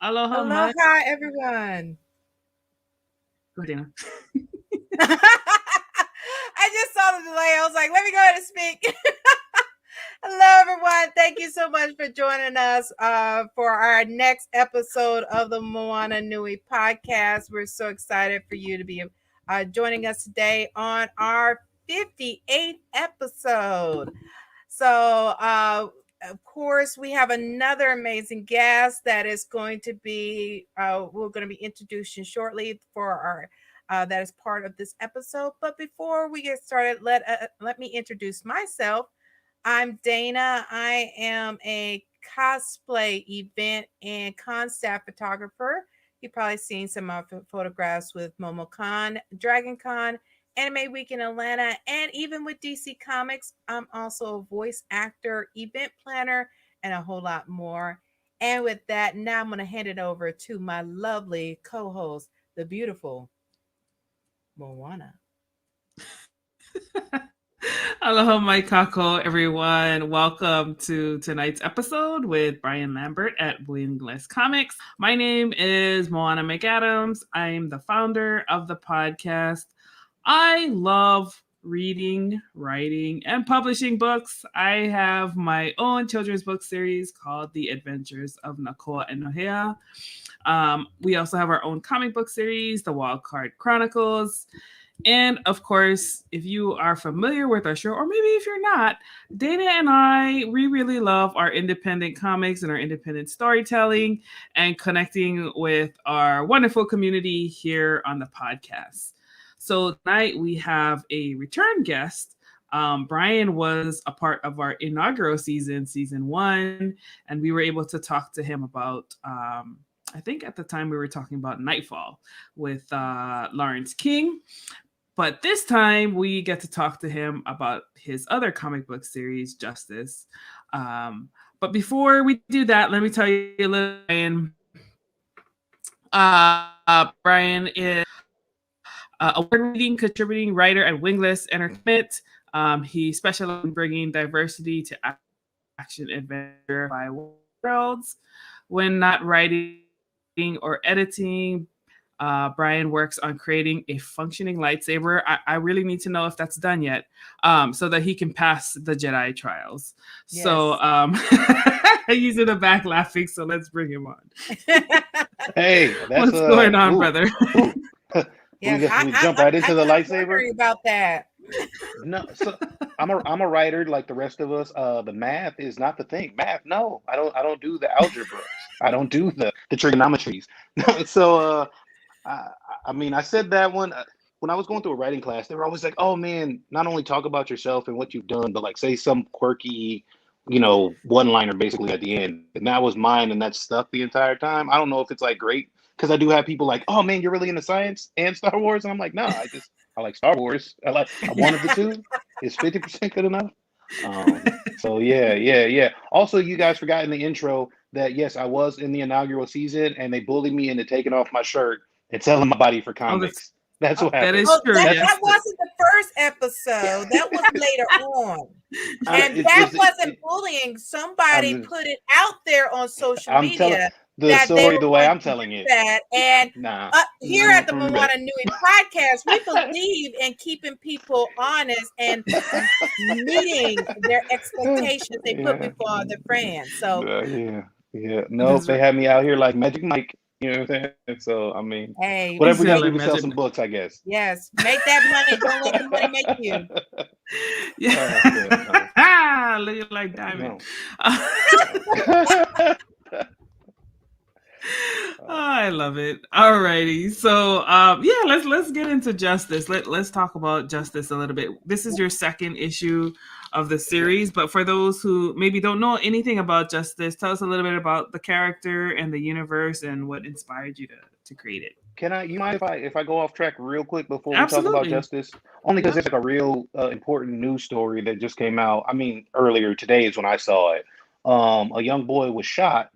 Aloha, Mike. Aloha, everyone. Go ahead, Dana. I just saw the delay. I was like, let me go ahead and speak. Hello, everyone. Thank you so much for joining us for our next episode of the Moana Nui Podcast. We're so excited for you to be joining us today on our 58th episode. So, of course, we have another amazing guest that is going to be, we're going to be introducing shortly for our, that is part of this episode. But before we get started, let me introduce myself. I'm Dana. I am a cosplay event and concept photographer. You've probably seen some of my photographs with MomoCon, DragonCon, Anime Week in Atlanta, and even with DC Comics. I'm also a voice actor, event planner, and a whole lot more. And with that, now I'm going to hand it over to my lovely co-host, the beautiful Moana. Aloha, Mai Kako, everyone. Welcome to tonight's episode with Brian Lambert at Wingless Comics. My name is Moana McAdams. I'm the founder of the podcast. I love reading, writing, and publishing books. I have my own children's book series called The Adventures of Nakoa and Nohea. We also have our own comic book series, The Wildcard Chronicles. And of course, if you are familiar with our show, or maybe if you're not, Dana and we really love our independent comics and our independent storytelling and connecting with our wonderful community here on the podcast. So tonight we have a return guest. Brian was a part of our inaugural season 1, and we were able to talk to him about, I think at the time we were talking about Nightfall with Lawrence King. But this time we get to talk to him about his other comic book series, Justice. But before we do that, let me tell you a little Brian. Brian is award-winning contributing writer at Wingless Entertainment. He specializes in bringing diversity to action adventure by worlds. When not writing or editing, Brian works on creating a functioning lightsaber. I really need to know if that's done yet, so that he can pass the Jedi trials. Yes. So he's in the back laughing, so let's bring him on. Hey, what's going on, brother? Yes, we jump right into the lightsaber. About that. No, so I'm a writer like the rest of us. The math is not the thing. Math, no, I don't do the algebra. I don't do the trigonometries. So I mean, I said that one when I was going through a writing class. They were always like, "Oh man, not only talk about yourself and what you've done, but like say some quirky, one-liner basically at the end." And that was mine, and that stuck the entire time. I don't know if it's like great because I do have people like, "Oh man, you're really into science and Star Wars," and I'm like, "No, I like Star Wars. I one of the two. Is 50% good enough?" So yeah. Also, you guys forgot in the intro that yes, I was in the inaugural season, and they bullied me into taking off my shirt and selling my body for comics. That's what happened. That is true. That wasn't the first episode. That was later on. And that wasn't bullying. Somebody put it out there on social media. The story the way I'm telling it. And here at the Moana Nui Podcast, we believe in keeping people honest and meeting their expectations they put before their friends. So No, they had me out here like Magic Mike. You know what I'm saying? So, I mean, hey, whatever we got to do to sell some books, I guess. Yes. Make that money. Don't let the money make you. Yeah. Look like diamond. I love it. All righty. So, let's get into Justice. Let's talk about Justice a little bit. This is your second issue of the series, but for those who maybe don't know anything about Justice, tell us a little bit about the character and the universe and what inspired you to create it. You mind if I go off track real quick before we talk about Justice? Only because it's like a real important news story that just came out. I mean, earlier today is when I saw it. A young boy was shot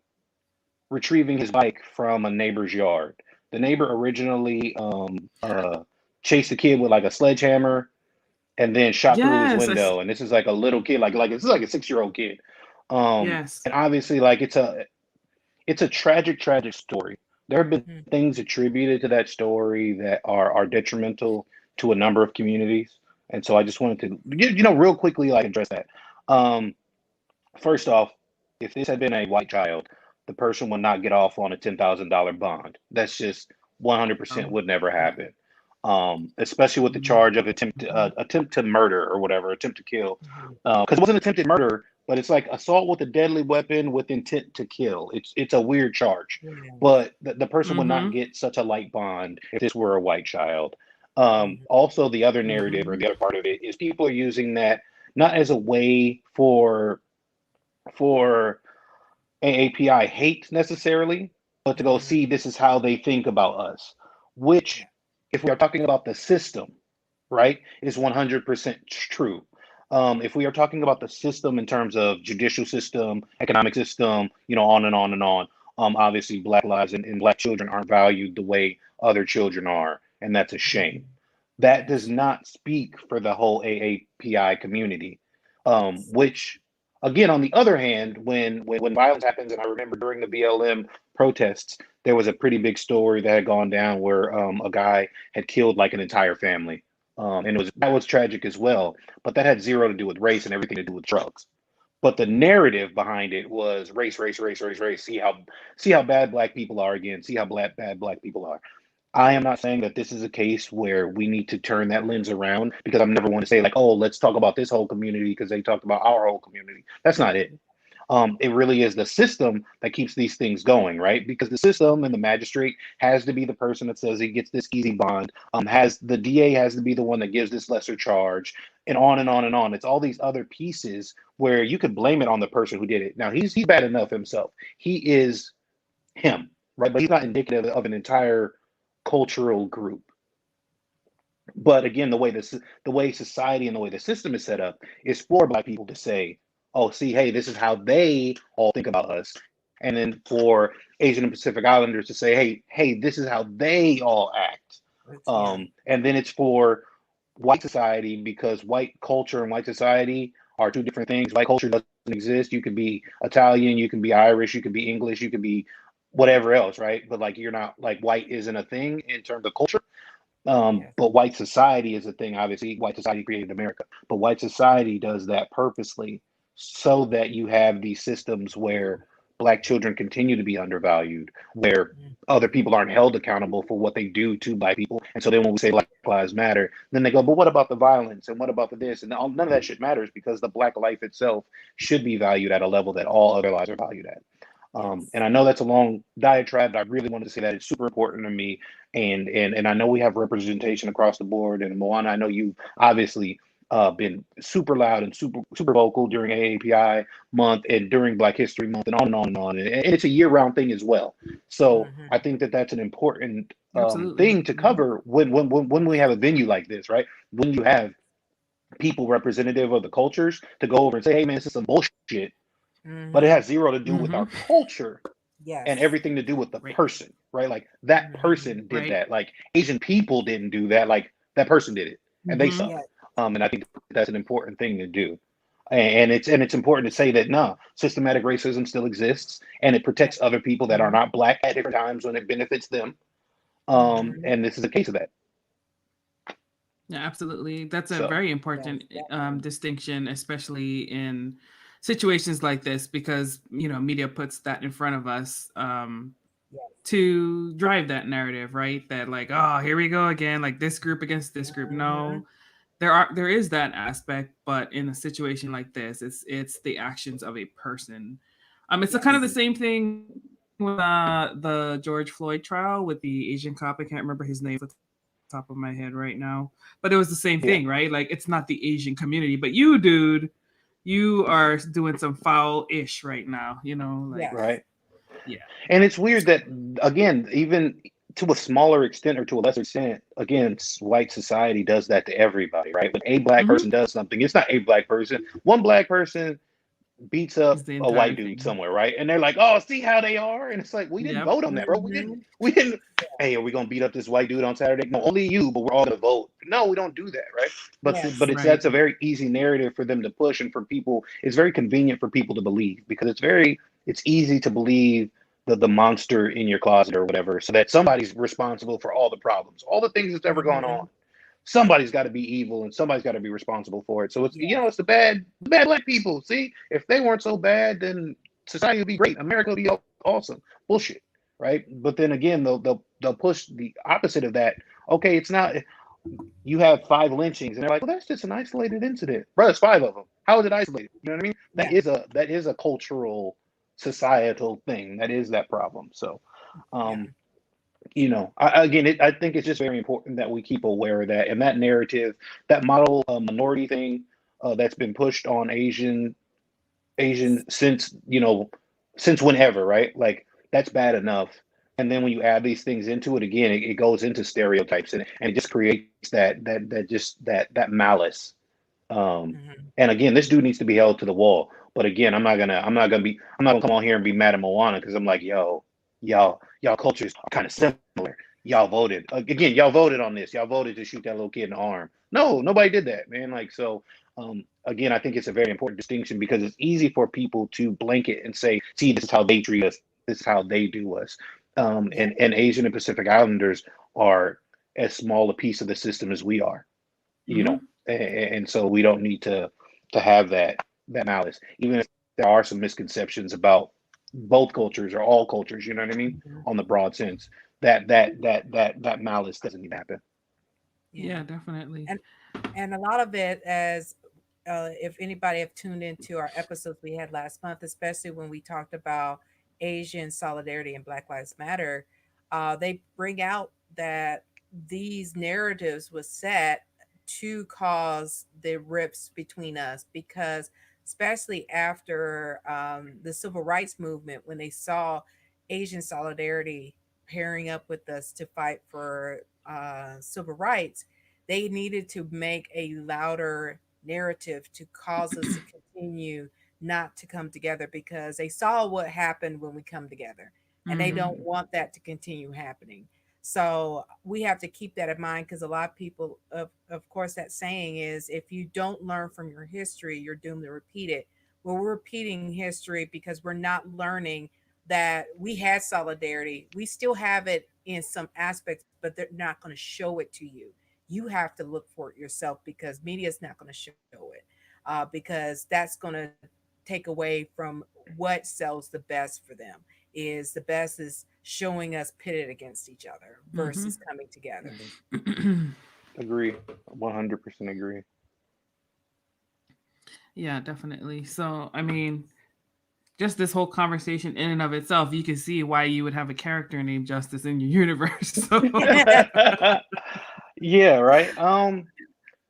retrieving his bike from a neighbor's yard. The neighbor originally chased the kid with like a sledgehammer and then shot through his window. And this is like a little kid, like this is like a 6-year-old kid. And obviously, like it's it's a tragic, tragic story. There have been Mhm. things attributed to that story that are detrimental to a number of communities, and so I just wanted to, real quickly, like address that. Um, First off, if this had been a white child, the person would not get off on a $10,000 bond. That's just 100% Oh, would never yeah. happen. Especially with the Mhm. charge of attempt to murder or whatever, attempt to kill, Mhm. because it wasn't attempted murder, but it's like assault with a deadly weapon with intent to kill. It's a weird charge, Yes. but the person would not Mhm. get such a light bond if this were a white child. Mhm. Also, the other narrative or Mhm. the other part of it is people are using that not as a way for AAPI hate necessarily, but to go Mhm. see this is how they think about us, which, Yeah. if we are talking about the system, right, is 100% true. If we are talking about the system in terms of judicial system, economic system, on and on and on, obviously Black lives and Black children aren't valued the way other children are, and that's a shame. Mhm. That does Yes. not speak for the whole AAPI community, Yes. which again, on the other hand, when violence happens, and I remember during the BLM protests, there was a pretty big story that had gone down where a guy had killed like an entire family, and that was tragic as well. But that had zero to do with race and everything to do with drugs. But the Yeah. narrative behind it was race, race, race, race, race. See how bad Black people are again. See how bad Black people are. I am not saying that this is a case where we need to turn that lens around, because I'm never one to say like, oh, let's talk about this whole community because they talked about our whole community. That's not it. It really is the system that keeps these things going, right? Because the system and the magistrate has to be the person that says he gets this easy bond. Has the DA has to be the one that gives this lesser charge, and on and on and on. It's all these other pieces where you could blame it on the person who did it. Now he's bad enough himself. He is him, right? But he's not indicative of an entire cultural group. But again, the way society and the way the system is set up is for Black people to say, "Oh, see, hey, this is how they all think about us," and then for Asian and Pacific Islanders to say, "Hey, this is how they all act." Yeah. And then it's for white society, because white culture and white society are two different things. White culture doesn't exist. You can be Italian, you can be Irish, you can be English, you can be whatever else, right? But like you're not like white isn't a thing in terms of culture. Yes. But white society is a thing. Obviously, white society created America, but white society does that purposely so that you have these systems where Black children continue to be undervalued, where other Mhm. people aren't held accountable for what they do to Black people. And so then when we say Black Lives Matter, then they go, but what about the violence and what about the this? And none of that shit matters, because the Black life itself should be valued at a level that all other lives are valued at. And Yes. I know that's a long diatribe, but I really wanted to say that it's super important to me. And I know we have representation across the board. And Moana, I know you've obviously been super loud and super vocal during AAPI month and during Black History Month and on and on and on. And it's a year-round thing as well. So Mhm. I think that that's an important Absolutely. thing to Mhm. cover when we have a venue like this, right? When you have people representative of the cultures to go over and say, hey, man, this is some bullshit, but it Mhm. has zero to do with Mhm. our culture and Yes. everything to do with the Right. person, right? Like that Mhm. person did Right. that. Like Asian people didn't do that. Like that person did it, and they Mhm. suck. Yes. And I think that's an important thing to do. And it's important to say that no, systematic racism still exists, and it Yes. protects other people that are Mhm. not Black at different times when it benefits them. Mhm. And this is a case of that. Yeah, absolutely. That's a So very Yes. important Definitely. distinction, especially in situations like this, because media puts that in front of us Yes. to drive that narrative, right? That like, oh, here we go again, like this group against this group. Mhm. No, there is that aspect, but in a situation like this, it's the actions of a person. It's a kind of the Yes. mhm. same thing with the George Floyd trial with the Asian cop. I can't remember his name off the top of my head right now, but it was the same Yeah, thing, right? Like it's not the Asian community, but you, dude, you are doing some foul ish right now. Like Yes. right. yeah. And it's weird that, again, even to a smaller extent or to a lesser extent, again, white society does that to everybody, right? When a Black Mm-hmm. person does something, it's not a Black person. One Black person beats It's up the a entire white dude thing. somewhere, right? And they're like, "Oh, see how they are," and it's like, we didn't Yep. vote on that, bro. We didn't. Mhm. We didn't. Hey, are we gonna beat up this white dude on Saturday? No, only you, but we're all gonna vote. No, we don't do that, right? But Yes. it's Right. that's a very easy narrative for them to push, and for people, it's very convenient for people to believe, because it's easy to believe the monster in your closet or whatever, so that somebody's responsible for all the problems, all the things that's ever gone on. Somebody's got to be evil and somebody's got to be responsible for it. So it's it's the bad black people. See, if they weren't so bad, then society would be great. America would be awesome. Bullshit, right? But then again, they'll push the opposite of that. Okay, it's not. You have 5 lynchings, and they're like, well, that's just an isolated incident, bro. It's 5 of them. How is it isolated? You know what I mean? That is a cultural, societal thing. That is that problem. So, I think it's just very important that we keep aware of that, and that narrative, that model minority thing that's been pushed on Asian since since whenever, right? Like that's bad enough. And then when you add these things into it again, it goes into stereotypes and it just creates that malice. And again, this dude needs to be held to the wall. But again, I'm not gonna come on here and be mad at Moana because I'm like, yo, y'all cultures are kind of similar. Y'all voted again. Y'all voted on this. Y'all voted to shoot that little kid in the arm. No, nobody did that, man. Like so. Again, I think it's a very important distinction because it's easy for people to blanket and say, see, this is how they treat us. This is how they do us. And Asian and Pacific Islanders are as small a piece of the system as we are, and so we don't need to have that malice, even if there are some misconceptions about both cultures or all cultures. You know what I mean? On the broad sense, that malice doesn't need to happen. Yeah, definitely. And a lot of it, as if anybody have tuned into our episodes we had last month, especially when we talked about Asian solidarity and Black Lives Matter, they bring out that these narratives was set to cause the rifts between us because especially after the civil rights movement, when they saw Asian solidarity pairing up with us to fight for civil rights, they needed to make a louder narrative to cause us to continue not to come together because they saw what happened when we come together and they don't want that to continue happening. So we have to keep that in mind because a lot of people, of course, that saying is if you don't learn from your history, you're doomed to repeat it. Well, we're repeating history because we're not learning that we had solidarity. We still have it in some aspects, but they're not going to show it to you. You have to look for it yourself because media is not going to show it because that's going to take away from what sells the best for them. Is the best is showing us pitted against each other versus coming together. Agree, 100% agree. Yeah, definitely. So, I mean, just this whole conversation in and of itself, you can see why you would have a character named Justice in your universe. So. Yeah, right.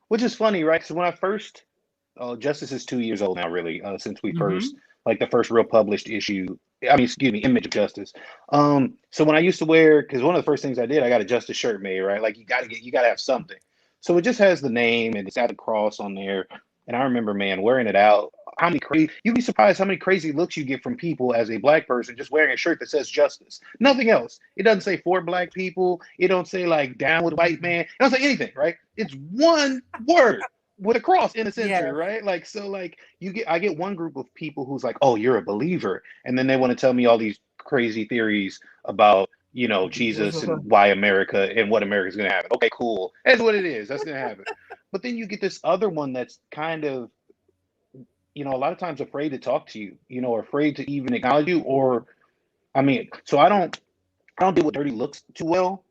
Which is funny, right? So when I first, Justice is 2 years old now, really, since we first, like the first real published issue. I mean, excuse me, Image of Justice. So when I used to wear, because one of the first things I did, I got a Justice shirt made, right? Like you gotta have something. So it just has the name and it's got the cross on there. And I remember, man, wearing it out. You'd be surprised how many crazy looks you get from people as a black person just wearing a shirt that says justice. Nothing else. It doesn't say for black people. It don't say like down with white man. It don't say anything, right? It's one word with a cross in the center, right? Like so, like I get one group of people who's like, oh, you're a believer, and then they want to tell me all these crazy theories about Jesus and why America and what America's gonna happen. Okay, cool. That's what it is. That's gonna happen. But then you get this other one that's kind of, a lot of times afraid to talk to you, or afraid to even acknowledge you. Or, I mean, so I don't deal with dirty looks too well.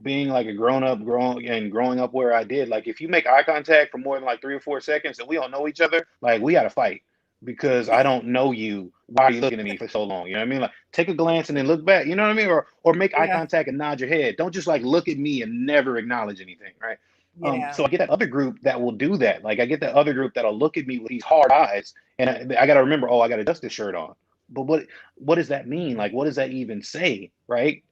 Being like a growing up where I did, like if you make eye contact for more than like 3 or 4 seconds and we don't know each other, like we got to fight because I don't know you. Why are you looking at me for so long? You know what I mean? Like take a glance and then look back. You know what I mean? Or make eye contact and nod your head. Don't just like look at me and never acknowledge anything, right? So I get that other group that will do that. Like I get that other group that'll look at me with these hard eyes, and I got to remember, oh, I got a Justice shirt on. But what does that mean? Like, what does that even say, right?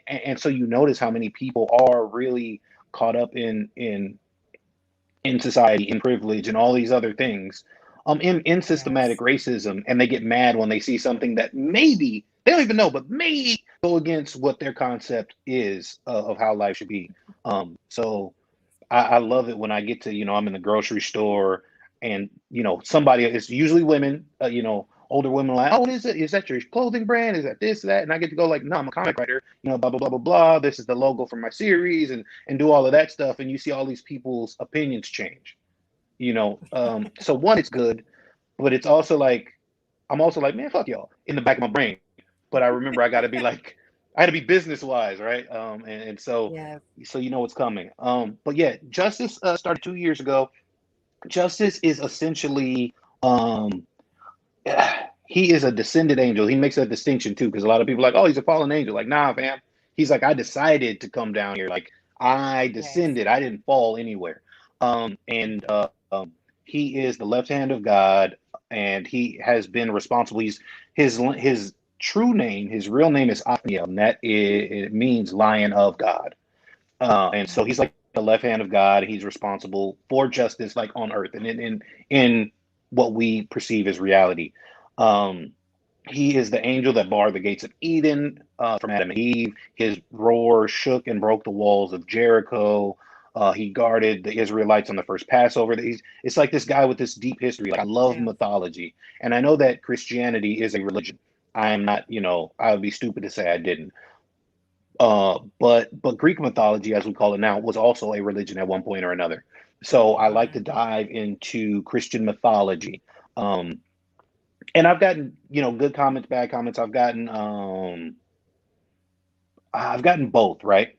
And so you notice how many people are really caught up in society, in privilege, and all these other things, in systematic racism, and they get mad when they see something that maybe they don't even know, but may go against what their concept is of how life should be. So I love it when I get to, I'm in the grocery store and, somebody, it's usually women, older women are like, oh, what is it? Is that your clothing brand? Is that this, that? And I get to go like, no, I'm a comic writer, blah, blah, blah, blah, blah. This is the logo for my series and do all of that stuff. And you see all these people's opinions change, So one, it's good, but it's also like, I'm also like, man, fuck y'all in the back of my brain. But I remember I got to be like, I had to be business wise, right? And so, Yes. so what's coming. But yeah, Justice started 2 years ago. Justice is essentially, he is a descended angel. He makes that distinction too, because a lot of people are like, oh, he's a fallen angel. Like, nah, fam. He's like, I decided to come down here. Like, I descended. I didn't fall anywhere. And he is the left hand of God, and he has been responsible. His true name, his real name is Othniel, and it means Lion of God. And so he's like the left hand of God. He's responsible for justice, like on earth and in what we perceive as reality. He is the angel that barred the gates of Eden from Adam and Eve. His roar shook and broke the walls of Jericho. He guarded the Israelites on the first Passover. It's like this guy with this deep history. Like, I love mythology, and I know that Christianity is a religion. I am not, I would be stupid to say I didn't. But Greek mythology, as we call it now, was also a religion at one point or another. So I like to dive into Christian mythology. And I've gotten, good comments, bad comments. I've gotten both, right?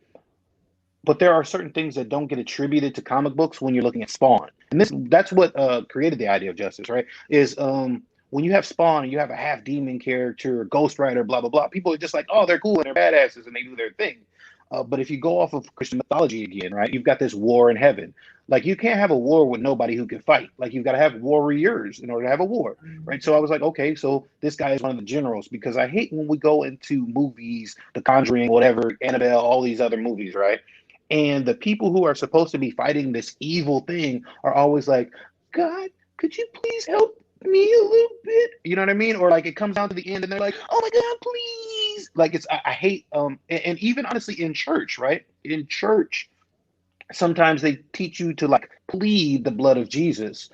But there are certain things that don't get attributed to comic books when you're looking at Spawn. And that's what created the idea of Justice, right? Is when you have Spawn and you have a half demon character, Ghost Rider, blah, blah, blah, people are just like, oh, they're cool and they're badasses and they do their thing. But if you go off of Christian mythology again, right, you've got this war in heaven. Like, you can't have a war with nobody who can fight. Like, you've got to have warriors in order to have a war, right? So I was like, okay, so this guy is one of the generals, because I hate when we go into movies, The Conjuring, whatever, Annabelle, all these other movies, right? And the people who are supposed to be fighting this evil thing are always like, God, could you please help me a little bit? You know what I mean? Or like, it comes down to the end and they're like, oh my God, please. Like, I hate, and even honestly in church, right? In church, sometimes they teach you to like plead the blood of Jesus.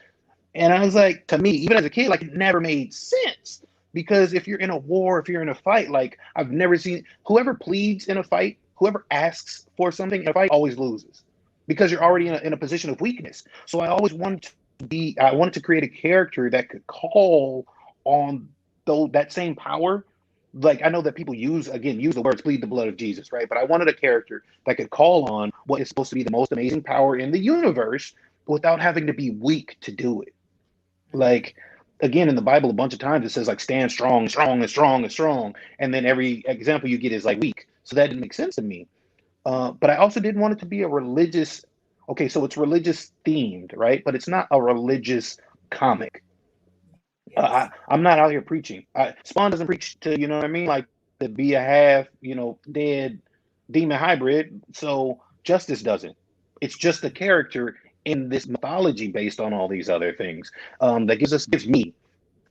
And I was like, to me, even as a kid, like, it never made sense. Because if you're in a war, if you're in a fight, like, I've never seen whoever pleads in a fight, whoever asks for something in a fight always loses, because you're already in a position of weakness. So I always wanted to create a character that could call on that same power. Like, I know that people use the words plead the blood of Jesus, right? But I wanted a character that could call on what is supposed to be the most amazing power in the universe without having to be weak to do it. Like, again, in the Bible, a bunch of times it says like, stand strong, strong, and strong, and strong. And then every example you get is like weak. So that didn't make sense to me. But I also didn't want it to be a religious. Okay, so it's religious themed, right? But it's not a religious comic. I'm not out here preaching. Spawn doesn't preach to, you know what I mean? Like, to be a half, dead demon hybrid. So Justice doesn't. It's just a character in this mythology based on all these other things that gives me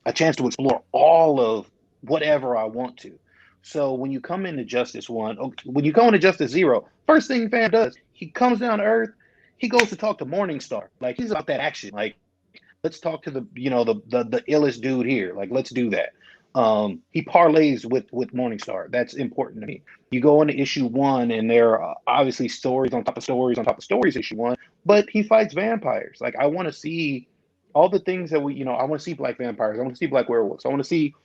a chance to explore all of whatever I want to. So when you come into Justice 1, when you go into Justice 0, first thing Fam does, he comes down to Earth, he goes to talk to Morningstar. Like, he's about that action. Like, let's talk to the illest dude here. Like, let's do that. He parlays with Morningstar. That's important to me. You go into issue 1, and there are obviously stories on top of stories on top of stories. Issue 1, but he fights vampires. Like, I want to see all the things that I want to see black vampires. I want to see black werewolves. I want to see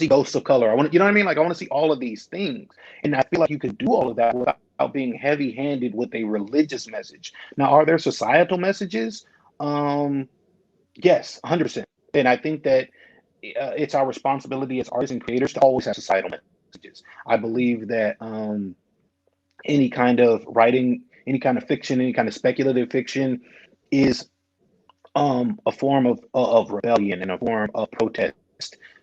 ghosts of color. I want to, you know what I mean? Like, I want to see all of these things, and I feel like you could do all of that without being heavy-handed with a religious message. Now, are there societal messages? Yes, 100%. And I think that it's our responsibility as artists and creators to always have societal messages. I believe that any kind of writing, any kind of fiction, any kind of speculative fiction is a form of rebellion and a form of protest,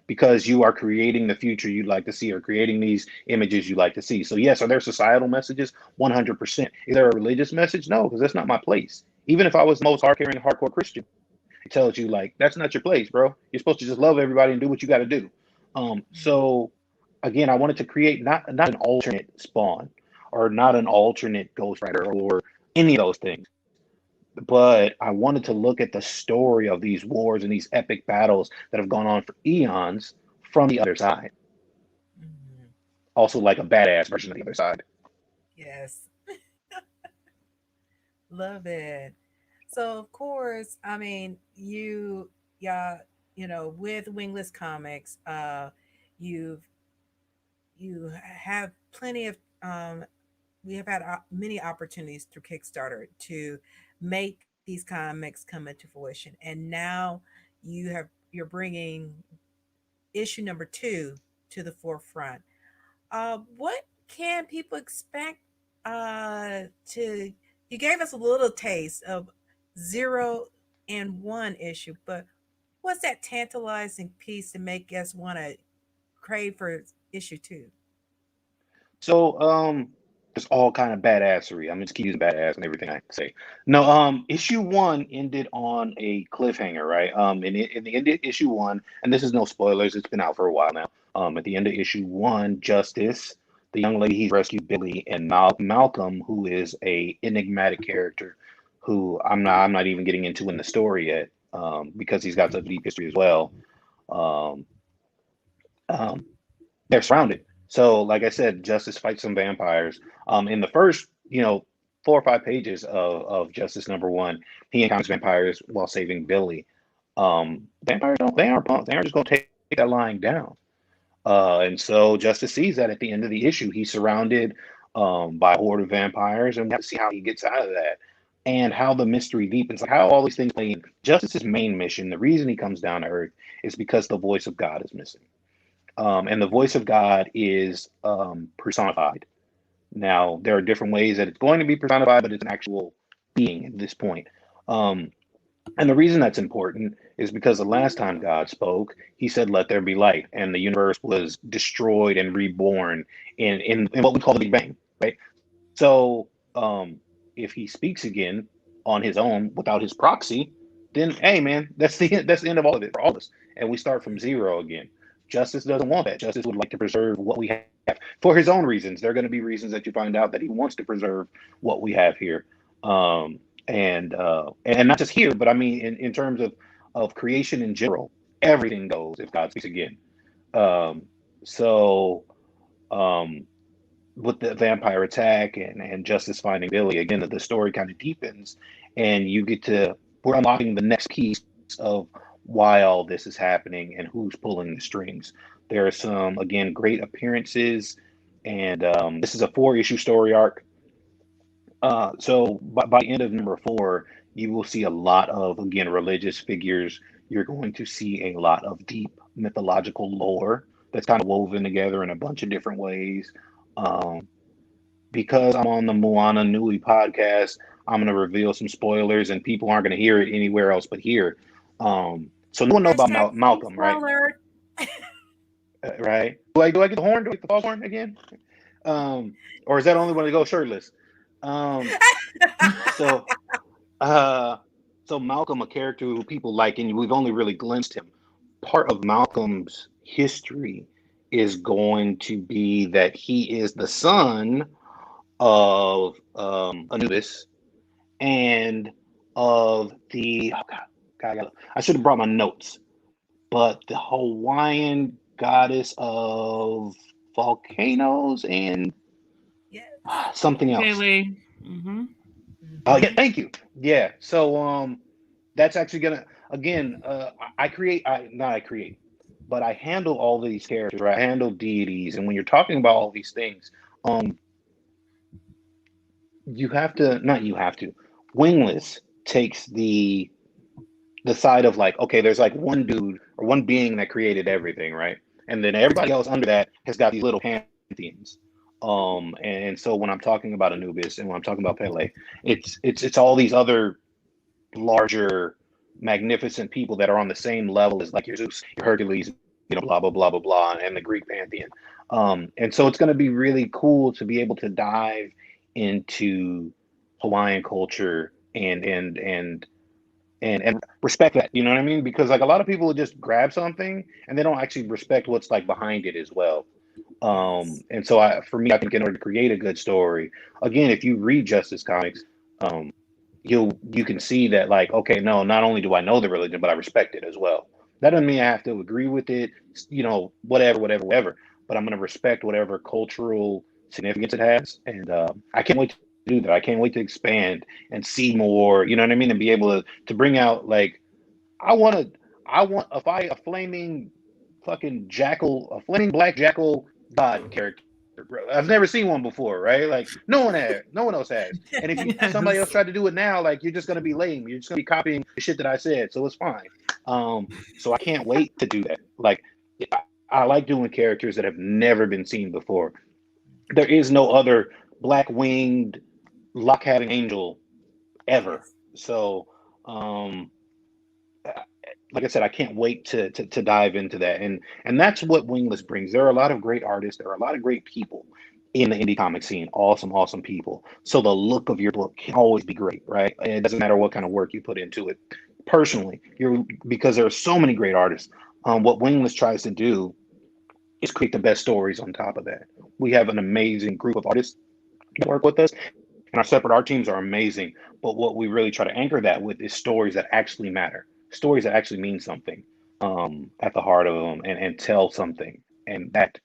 because you are creating the future you'd like to see, or creating these images you'd like to see. So yes, are there societal messages? 100%. Is there a religious message? No, because that's not my place. Even if I was the most hard-carrying hardcore Christian, it tells you, like, that's not your place, bro. You're supposed to just love everybody and do what you got to do. So again, I wanted to create not an alternate Spawn, or not an alternate Ghost Rider, or any of those things. but I wanted to look at the story of these wars and these epic battles that have gone on for eons from the other side. Mhm. Also, like a badass version of the other side. Yes. Love it. So of course, I mean, yeah, with Wingless Comics, you've you have plenty of we have had many opportunities through Kickstarter to make these comics come into fruition, and now you're bringing issue number two to the forefront. What can people expect? To You gave us a little taste of zero and one issue, but what's that tantalizing piece to make us want to crave for issue two? So, there's all kind of badassery. I'm just keep using badass and everything I say. No, issue one ended on a cliffhanger, right? In the end of issue one, and this is no spoilers. It's been out for a while now. At the end of issue one, Justice, the young lady he's rescued, Billy, and Malcolm, who is a enigmatic character, who I'm not even getting into in the story yet, because he's got such deep history as well. Um, um, they're surrounded. So, like I said, Justice fights some vampires. In the first, 4 or 5 pages of Justice number one, he encounters vampires while saving Billy. Vampires don't, they aren't punks. They aren't just going to take that lying down. And so Justice sees that at the end of the issue. He's surrounded by a horde of vampires, and we have to see how he gets out of that and how the mystery deepens, like how all these things play in. Justice's main mission, the reason he comes down to Earth, is because the voice of God is missing. And the voice of God is personified. Now, there are different ways that it's going to be personified, but it's an actual being at this point. Um, and the reason that's important is because the last time God spoke, he said, "Let there be light," and the universe was destroyed and reborn in what we call the Big Bang, right? So, if he speaks again on his own without his proxy, then hey, man, that's the end of all of it for all of us, and we start from zero again. Justice doesn't want that. Justice would like to preserve what we have for his own reasons. There are going to be reasons that you find out that he wants to preserve what we have here. And not just here, but I mean in terms of creation in general, everything goes if God speaks again. Um, so um, with the vampire attack and Justice finding Billy again, the story kind of deepens, and we're unlocking the next piece of why all this is happening and who's pulling the strings. There are some again great appearances, and this is a 4 issue story arc. So by the end of number four, you will see a lot of, again, religious figures. You're going to see a lot of deep mythological lore that's kind of woven together in a bunch of different ways. Um, because I'm on the Moana Nui podcast, I'm going to reveal some spoilers, and people aren't going to hear it anywhere else but here. So no one knows about Hashtag Malcolm, right? spoiler. Right? Do I get the horn? Do I get the foghorn again? Or is that only when I go shirtless? Um, so Uh, so Malcolm, a character who people like, and we've only really glimpsed him. Part of Malcolm's history is going to be that he is the son of Anubis and of the I should have brought my notes, but the Hawaiian goddess of volcanoes and Yes. something else. Haley. Mm-hmm. Oh yeah, Hmm. thank you. Yeah. So that's actually gonna again not I create, but I handle all these characters, right? I handle deities, and when you're talking about all these things, um you have to not you have to. Wingless takes the side of like, okay, there's like one dude or one being that created everything, right? And then everybody else under that has got these little pantheons. And so when I'm talking about Anubis and when I'm talking about Pele, it's all these other larger, magnificent people that are on the same level as like your Zeus, your Hercules, blah blah blah blah blah, and the Greek pantheon. And so it's going to be really cool to be able to dive into Hawaiian culture and respect that. You know what I mean? Because like a lot of people will just grab something and they don't actually respect what's like behind it as well. Yes. And so for me, I think in order to create a good story, again, if you read Justice Comics, um, you can see that, like, okay, no, not only do I know the religion, but I respect it as well. That doesn't mean I have to agree with it, whatever. But I'm going to respect whatever cultural significance it has, and I can't wait to do that. I can't wait to expand and see more. You know what I mean? And be able to bring out, like, I want to, a flaming fucking jackal, a flaming black jackal god character. Bro. I've never seen one before, right? Like no one else has. And if somebody else Yes. tried to do it now, like, you're just gonna be lame. You're just gonna be copying the shit that I said, so it's fine. So I can't wait to do that. Like, I like doing characters that have never been seen before. There is no other black winged lock having angel ever. Yes. So um like I said, I can't wait to dive into that, and that's what Wingless brings. There are a lot of great artists. There are a lot of great people in the indie comic scene. Awesome people. So the look of your book can always be great, right? And it doesn't matter what kind of work you put into it. Personally, because there are so many great artists. What Wingless tries to do is create the best stories on top of that. We have an amazing group of artists that work with us, and our separate art teams are amazing. But what we really try to anchor that with is stories that actually matter, stories that actually mean something at the heart of them, and tell something. And that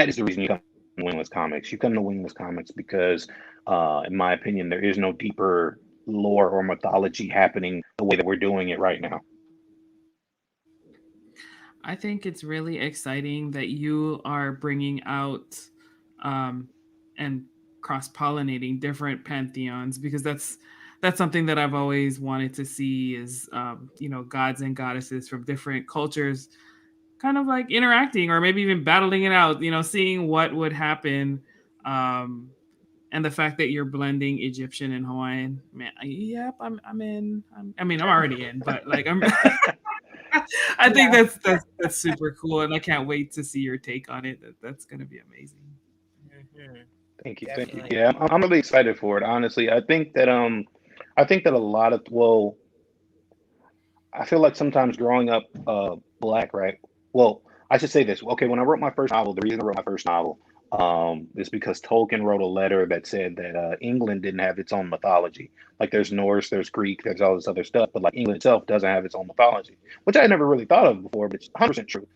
is the reason you come to Wingless Comics. You come to Wingless Comics because, in my opinion, there is no deeper lore or mythology happening the way that we're doing it right now. I think it's really exciting that you are bringing out and cross pollinating different pantheons, because that's something that I've always wanted to see is gods and goddesses from different cultures kind of like interacting or maybe even battling it out, seeing what would happen. Um, and the fact that you're blending Egyptian and Hawaiian, man, yep, I'm in. I'm already in, but like I'm I think Yeah. that's super cool, and I can't wait to see your take on it. That's gonna be amazing. Mhm. Thank you. Definitely. Yeah, I'm really excited for it. Honestly, I think that a lot of, well, I feel like sometimes growing up black, right? Well, I should say this. Okay, when I wrote my first novel, the reason I wrote my first novel is because Tolkien wrote a letter that said that England didn't have its own mythology. Like, there's Norse, there's Greek, there's all this other stuff, but like England itself doesn't have its own mythology, which I had never really thought of before, but it's 100% true.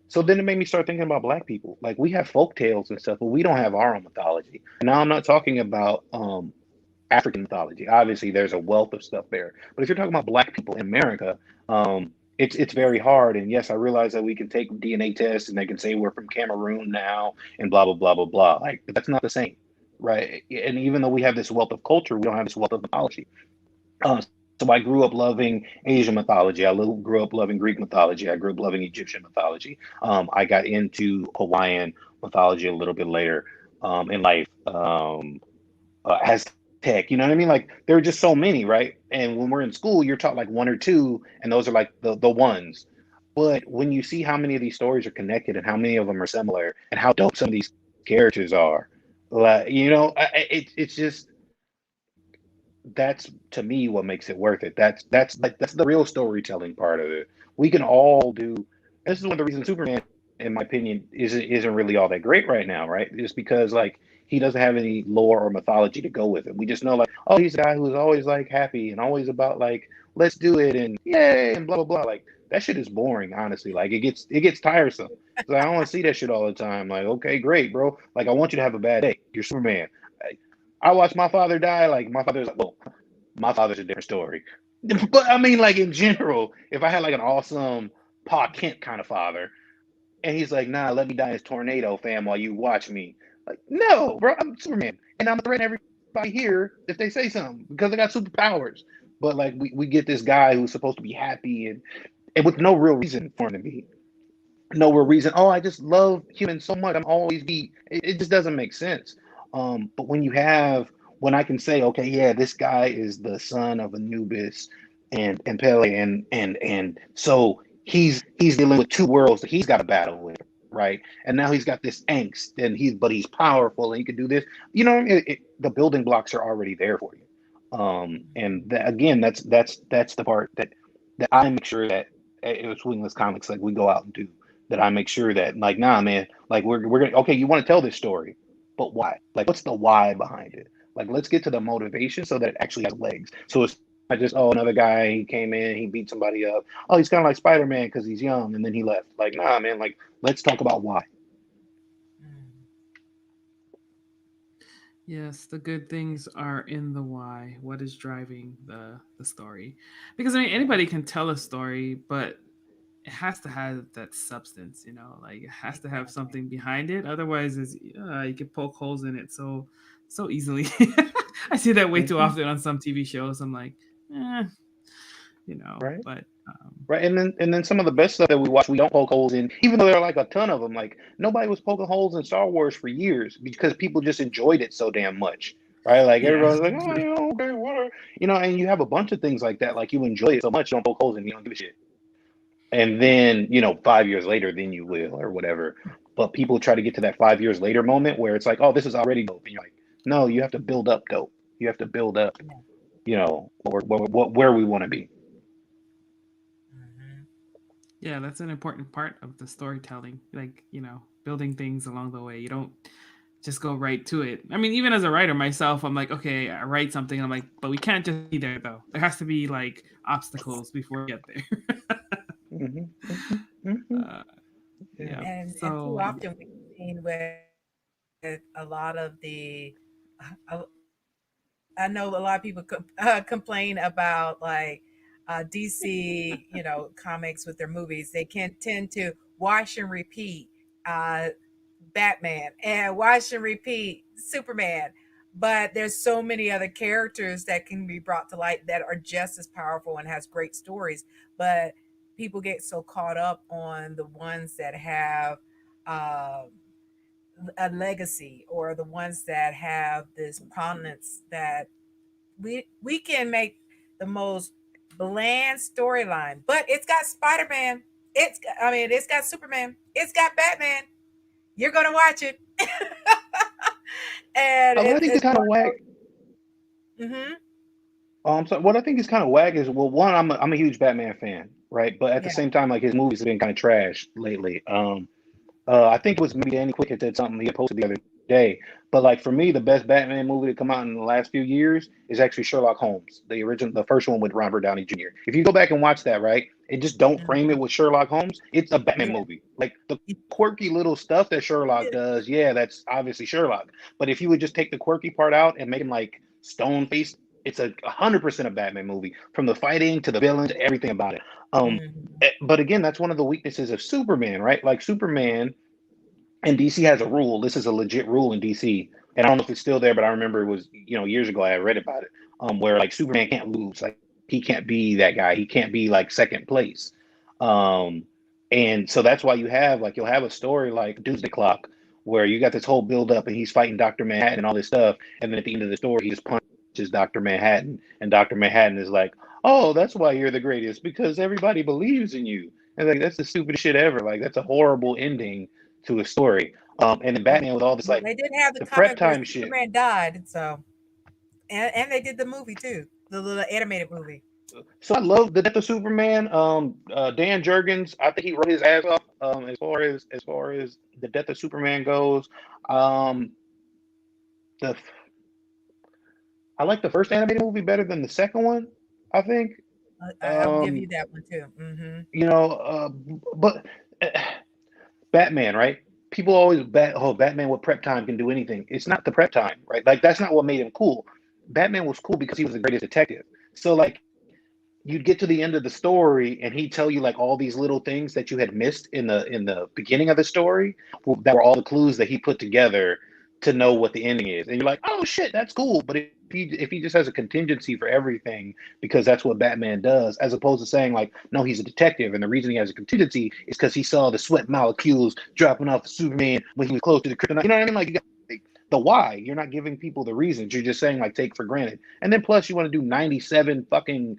So then it made me start thinking about black people. Like, we have folk tales and stuff, but we don't have our own mythology. And now I'm not talking about African mythology. Obviously, there's a wealth of stuff there. But if you're talking about black people in America, it's very hard. And yes, I realize that we can take DNA tests and they can say we're from Cameroon now and blah blah blah blah blah. Like, but that's not the same, right? And even though we have this wealth of culture, we don't have this wealth of mythology. Uh, so I grew up loving Asian mythology. Grew up loving Greek mythology. I grew up loving Egyptian mythology. I got into Hawaiian mythology a little bit later in life. Aztec, you know what I mean? Like, there are just so many, right? And when we're in school, you're taught like one or two, and those are like the ones. But when you see how many of these stories are connected and how many of them are similar and how dope some of these characters are, like, it's just, that's, to me, what makes it worth it. That's the real storytelling part of it. We can all do. This is one of the reasons Superman, in my opinion, isn't really all that great right now, right? Just because, like, he doesn't have any lore or mythology to go with it. We just know, like, oh, he's a guy who's always like happy and always about like, let's do it and yay and blah blah blah. Like, that shit is boring, honestly. Like, it gets tiresome. So I don't want to see that shit all the time. Like, okay, great, bro. Like, I want you to have a bad day. You're Superman. I watched my father die. Like, my father's like, well, my father's a different story. But I mean, like, in general, if I had like an awesome Pa Kent kind of father, and he's like, nah, let me die as tornado, fam, while you watch me. Like, no, bro, I'm Superman, and I'm threatening everybody here if they say something because I got superpowers. But like, we get this guy who's supposed to be happy and with no real reason for him to be. No real reason. Oh, I just love humans so much. I'm always be. It just doesn't make sense. But when I can say, okay, yeah, this guy is the son of Anubis and Pele, and so he's dealing with two worlds that he's got to battle with, right? And now he's got this angst, and he's powerful, and he can do this. The building blocks are already there for you. And again, that's the part that I make sure that it's Wingless Comics, like, we go out and do, that I make sure that, like, nah, man, like, we're gonna, okay, you want to tell this story, but why? Like, what's the why behind it? Like, let's get to the motivation so that it actually has legs. So it's not just, oh, another guy, he came in, he beat somebody up. Oh, he's kind of like Spider-Man because he's young and then he left. Like, nah, man, like, let's talk about why. Yes, the good things are in the why. What is driving the story? Because I mean, anybody can tell a story, but it has to have that substance. Like it has to have something behind it. Otherwise, you can poke holes in it so easily. I see that way too Mhm. often on some TV shows. I'm like, eh, Right. but Right. And then some of the best stuff that we watch, we don't poke holes in, even though there are like a ton of them. Like, nobody was poking holes in Star Wars for years because people just enjoyed it so damn much. Right. Like, yeah, everybody's like, oh, okay, whatever. And you have a bunch of things like that. Like, you enjoy it so much, you don't poke holes in it, you don't give a shit. And then, 5 years later, then you will, or whatever. But people try to get to that 5 years later moment where it's like, oh, this is already dope. And you're like, no, you have to build up dope. You have to build up, where we want to be. yeah, that's an important part of the storytelling. Like building things along the way. You don't just go right to it. I mean, even as a writer myself, I'm like, okay, I write something. I'm like, but we can't just be there though. There has to be like obstacles before we get there. Mhm, mhm, mhm. Yeah. And too So often we've seen with a lot of the, uh, I know a lot of people complain about like DC, comics with their movies. They can tend to wash and repeat uh, Batman and wash and repeat Superman. But there's so many other characters that can be brought to light that are just as powerful and has great stories. But people get so caught up on the ones that have um a legacy or the ones that have this prominence that we can make the most bland storyline, but it's got Spider-Man. It's got Superman. It's got Batman. You're gonna watch it, and What I think is it's kind of one whack. of mm-hmm. So what I think is kind of whack is, well, one, I'm a huge Batman fan, right? But at the Yeah. same time, like, his movies have been kind of trash lately. I think it was maybe Danny Quick had said something he had posted the other day. But like, for me, the best Batman movie to come out in the last few years is actually Sherlock Holmes, the first one with Robert Downey Jr. If you go back and watch that, right, and just don't frame Mm-hmm. it with Sherlock Holmes, it's a Batman Yeah. movie. Like, the quirky little stuff that Sherlock does, yeah, that's obviously Sherlock. But if you would just take the quirky part out and make him like stone faced, it's 100% a Batman movie, from the fighting to the villain to everything about it. Mm-hmm. But again, that's one of the weaknesses of Superman, right? Like, Superman, and DC has a rule. This is a legit rule in DC, and I don't know if it's still there, but I remember it was, years ago I read about it. Where like Superman can't lose. Like, he can't be that guy. He can't be like second place. Um, and so that's why you'll have a story like Doomsday Clock, where you got this whole build up and he's fighting Doctor Manhattan and all this stuff, and then at the end of the story he just punches Doctor Manhattan, and Doctor Manhattan is like, "Oh, that's why you're the greatest, because everybody believes in you." And like, that's the stupidest shit ever. Like, that's a horrible ending to a story. And then Batman with all this Well, like they did have the the prep comic where time shit. Superman died, so and they did the movie too, the little animated movie. So I love the death of Superman. Dan Jurgens, I think he wrote his ass off. As far as the death of Superman goes, um, the I like the first animated movie better than the second one. I think. I'll give you Um, that one too. Mm-hmm. you know, uh, but uh, Batman, right? People always Batman with prep time can do anything. It's not the prep time, right? Like, that's not what made him cool. Batman was cool because he was the greatest detective. So like, you'd get to the end of the story and he'd tell you like all these little things that you had missed in the beginning of the story, that were all the clues that he put together to know what the ending is. And you're like, oh shit, that's cool. But if he just has a contingency for everything, because that's what Batman does, as opposed to saying like, no, he's a detective, and the reason he has a contingency is because he saw the sweat molecules dropping off of Superman when he was close to the kryptonite. You know what I mean? Like, you got the why. You're not giving people the reasons. You're just saying like, take for granted. And then plus you want to do 97 fucking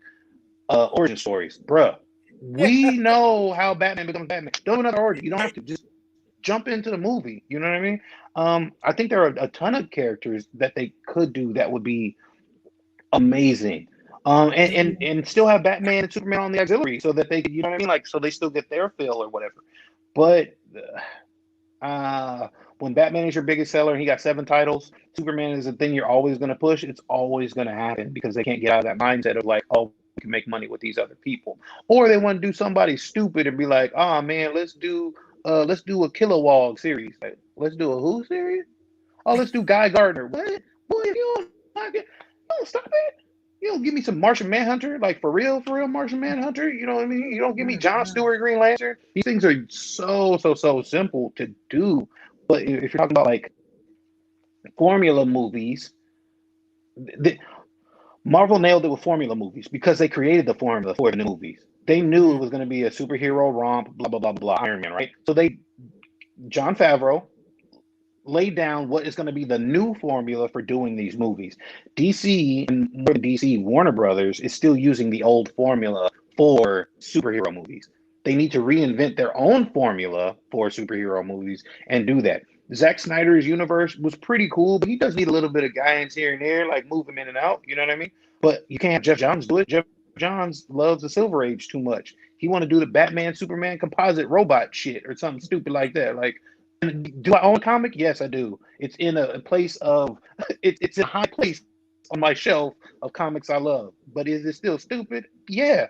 origin stories, bruh. We know how Batman becomes Batman. Don't do another origin. You don't have to. Just jump into the movie. You know what I mean? I think there are a ton of characters that they could do that would be amazing. And still have Batman and Superman on the auxiliary, so that they, you know what I mean? Like, so they still get their fill or whatever. But uh, When Batman is your biggest seller and he got 7 titles, Superman is the thing you're always going to push. It's always going to happen because they can't get out of that mindset of like, oh, we can make money with these other people, or they want to do somebody stupid and be like, oh man, let's do a Kilowog series. Like, let's do a who series? Oh, let's do Guy Gardner. What? Boy, if you don't like it, don't stop it. You don't give me some Martian Manhunter, like for real, Martian Manhunter. You know what I mean? You don't give me John Stewart Green Lantern. These things are so simple to do. But if you're talking about like formula movies, the, Marvel nailed it with formula movies because they created the formula for the new movies. They knew it was going to be a superhero romp, blah blah blah blah, Iron Man, right? So Jon Favreau laid down what is going to be the new formula for doing these movies. DC and more than DC, Warner Brothers is still using the old formula for superhero movies. They need to reinvent their own formula for superhero movies and do that. Zack Snyder's universe was pretty cool, but he does need a little bit of guidance here and there, like move him in and out. You know what I mean? But you can't have Jeff Johns do it. Jeff Johns loves the Silver Age too much. He want to do the Batman Superman composite robot shit or something stupid like that. Like, do I own a comic? Yes, I do. It's in a place of it's in a high place on my shelf of comics I love. But is it still stupid? Yeah.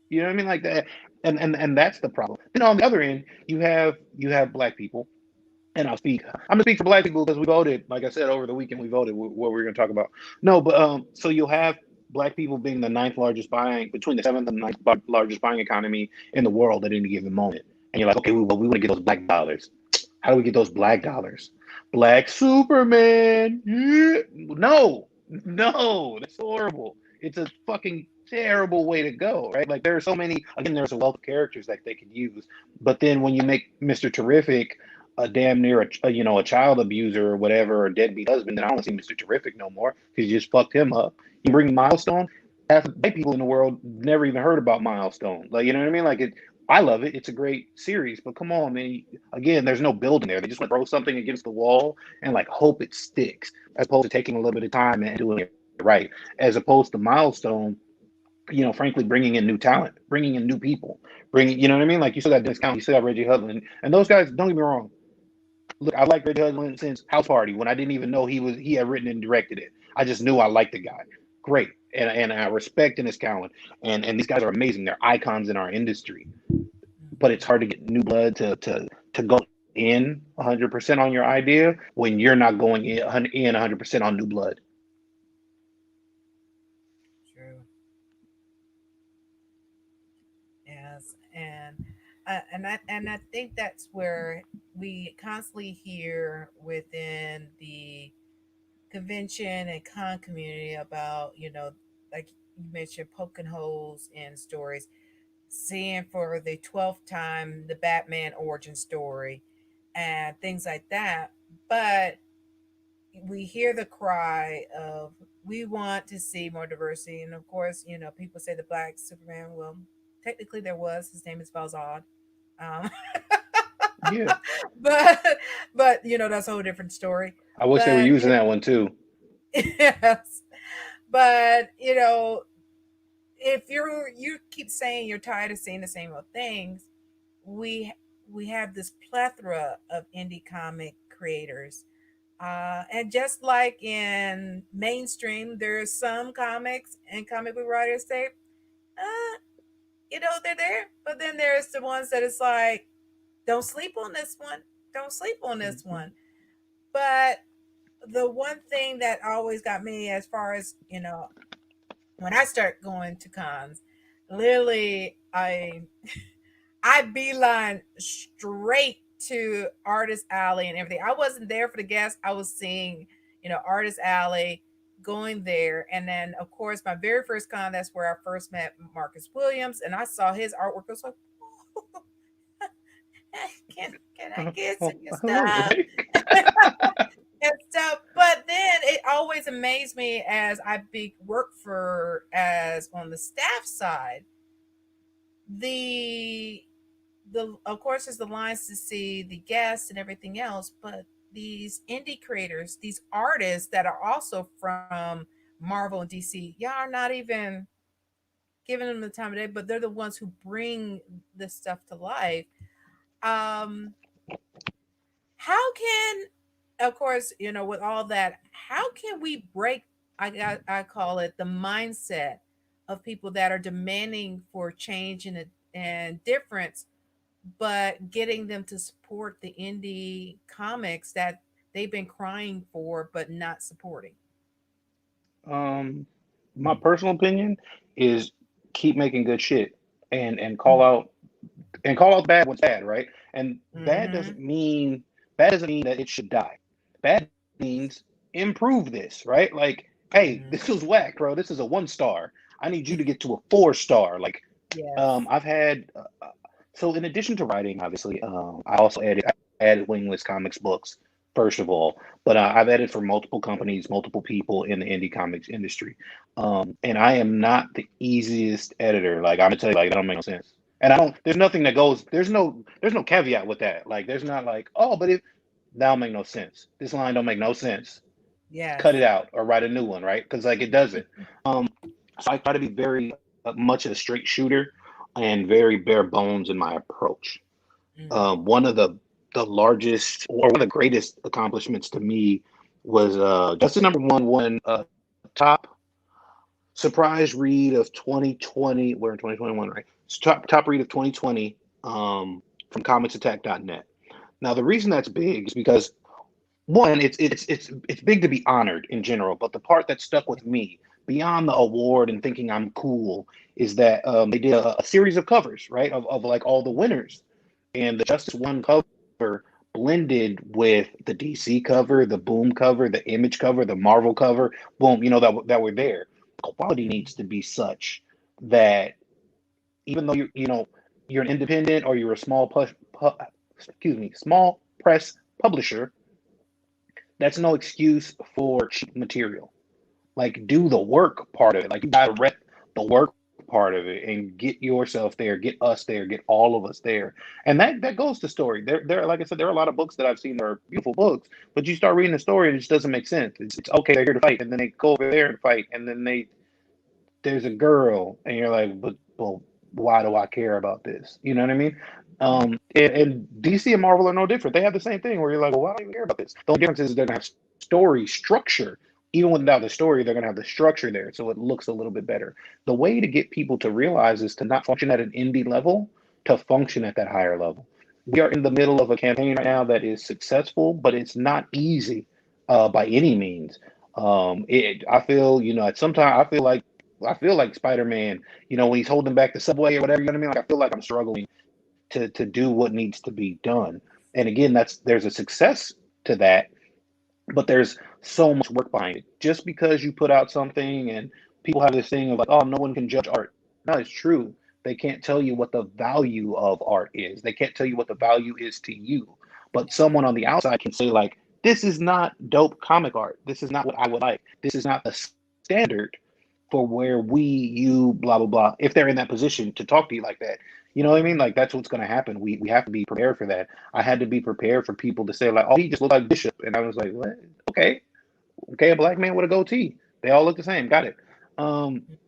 You know what I mean? Like that. And that's the problem. Then on the other end, you have black people. And I'm gonna speak for black people because we voted, like I said, over the weekend we voted what we're gonna talk about. No, but so you'll have black people being the ninth largest buying, between the seventh and ninth largest buying economy in the world at any given moment. And you're like, okay, well, we want to get those black dollars. How do we get those black dollars? Black Superman. Yeah. No, that's horrible. It's a fucking terrible way to go, right? Like there are so many, again, there's a wealth of characters that they could use. But then when you make Mr. Terrific a damn near a child abuser or whatever, or deadbeat husband, then I don't see Mr. Terrific no more because you just fucked him up. You bring Milestone, half the white people in the world never even heard about Milestone. Like, you know what I mean? Like I love it. It's a great series, but come on, man. Again, there's no building there. They just want to throw something against the wall and like hope it sticks, as opposed to taking a little bit of time and doing it right. As opposed to Milestone, frankly, bringing in new talent, bringing in new people, you know what I mean? Like you still got Dennis County, you still got Reggie Hudlin, and those guys. Don't get me wrong. Look, I like Reggie Hudlin since House Party when I didn't even know he had written and directed it. I just knew I liked the guy. Great, and I respect his talent. And these guys are amazing. They're icons in our industry. But it's hard to get new blood to go in 100% on your idea when you're not going in 100% on new blood. True. Yes, and I think that's where we constantly hear within the convention and con community about, like you mentioned, poking holes in stories, seeing for the 12th time the Batman origin story and things like that. But we hear the cry of we want to see more diversity. And of course, people say the black Superman. Well, technically there was. His name is Valzad. Yeah. but that's a whole different story. I wish they were using that one too. Yes. But if you keep saying you're tired of seeing the same old things, we have this plethora of indie comic creators. And just like in mainstream, there's some comics and comic book writers say, they're there. But then there's the ones that it's like, don't sleep on this one. Don't sleep on this one. But the one thing that always got me as far as, when I start going to cons, literally I beeline straight to Artist Alley and everything. I wasn't there for the guests. I was seeing, Artist Alley, going there. And then of course my very first con, that's where I first met Marcus Williams, and I saw his artwork. I was like, oh, can I get some stuff? And stuff. But then it always amazed me as I work as on the staff side. The of course there's the lines to see the guests and everything else, but these indie creators, these artists that are also from Marvel and DC, y'all are not even giving them the time of day, but they're the ones who bring this stuff to life. How how can, of course, with all that, how can we break, I call it the mindset of people that are demanding for change and difference, but getting them to support the indie comics that they've been crying for but not supporting? Um, my personal opinion is keep making good shit and call out bad what's bad, right? And Mm-hmm. bad doesn't mean that it should die. Bad means improve this, right? Like, hey, Mm-hmm. this was whack, bro. This is a 1 star. I need you to get to a 4 star. Like, Yes. I've had so in addition to writing, obviously, I added Wingless Comics books first of all, but I've edited for multiple companies, multiple people in the indie comics industry, and I am not the easiest editor. Like I'm gonna tell you, like that don't make no sense. And I don't. There's nothing that goes. There's no caveat with that. Like there's not like oh, but it that don't make no sense. This line don't make no sense. Cut Yes. it out or write a new one, right? Because like it doesn't. Um, so I try to be very much a straight shooter and very bare bones in my approach. Mm-hmm. One of the largest or one of the greatest accomplishments to me was Justice number one top surprise read of 2020. We're in 2021, right? It's top read of 2020 from comicsattack.net. Now the reason that's big is because one, it's big to be honored in general, but the part that stuck with me beyond the award and thinking I'm cool is that they did a series of covers, right, of like all the winners, and the Justice One cover blended with the DC cover, the Boom cover, the Image cover, the Marvel cover, boom, that were there. Quality Mm-hmm. needs to be such that even though you're an independent or you're a small press publisher, that's no excuse for cheap material. Like do the work part of it. Like you gotta rep the work part of it and get yourself there, get us there, get all of us there. And that goes to story. There like I said, there are a lot of books that I've seen that are beautiful books, but you start reading the story and it just doesn't make sense. It's okay, they're here to fight, and then they go over there and fight, and then there's a girl, and you're like, but well, why do I care about this? You know what I mean? And DC and Marvel are no different. They have the same thing where you're like, well, why do I even care about this? The only difference is they're gonna have story structure. Even without the story, they're gonna have the structure there, so it looks a little bit better. The way to get people to realize is to not function at an indie level, to function at that higher level. We are in the middle of a campaign right now that is successful, but it's not easy by any means. I feel, at some time, I feel like Spider-Man, when he's holding back the subway or whatever, you know what I mean? Like I feel like I'm struggling to do what needs to be done. And again, there's a success to that, but there's so much work behind it. Just because you put out something and people have this thing of like, oh, no one can judge art. No, it's true. They can't tell you what the value of art is. They can't tell you what the value is to you. But someone on the outside can say like, this is not dope comic art. This is not what I would like. This is not the standard for where you, blah, blah, blah, if they're in that position to talk to you like that. You know what I mean? Like that's what's going to happen. We have to be prepared for that. I had to be prepared for people to say like, oh, he just looked like Bishop. And I was like, what? Okay. Okay, a black man with a goatee. They all look the same. Got it.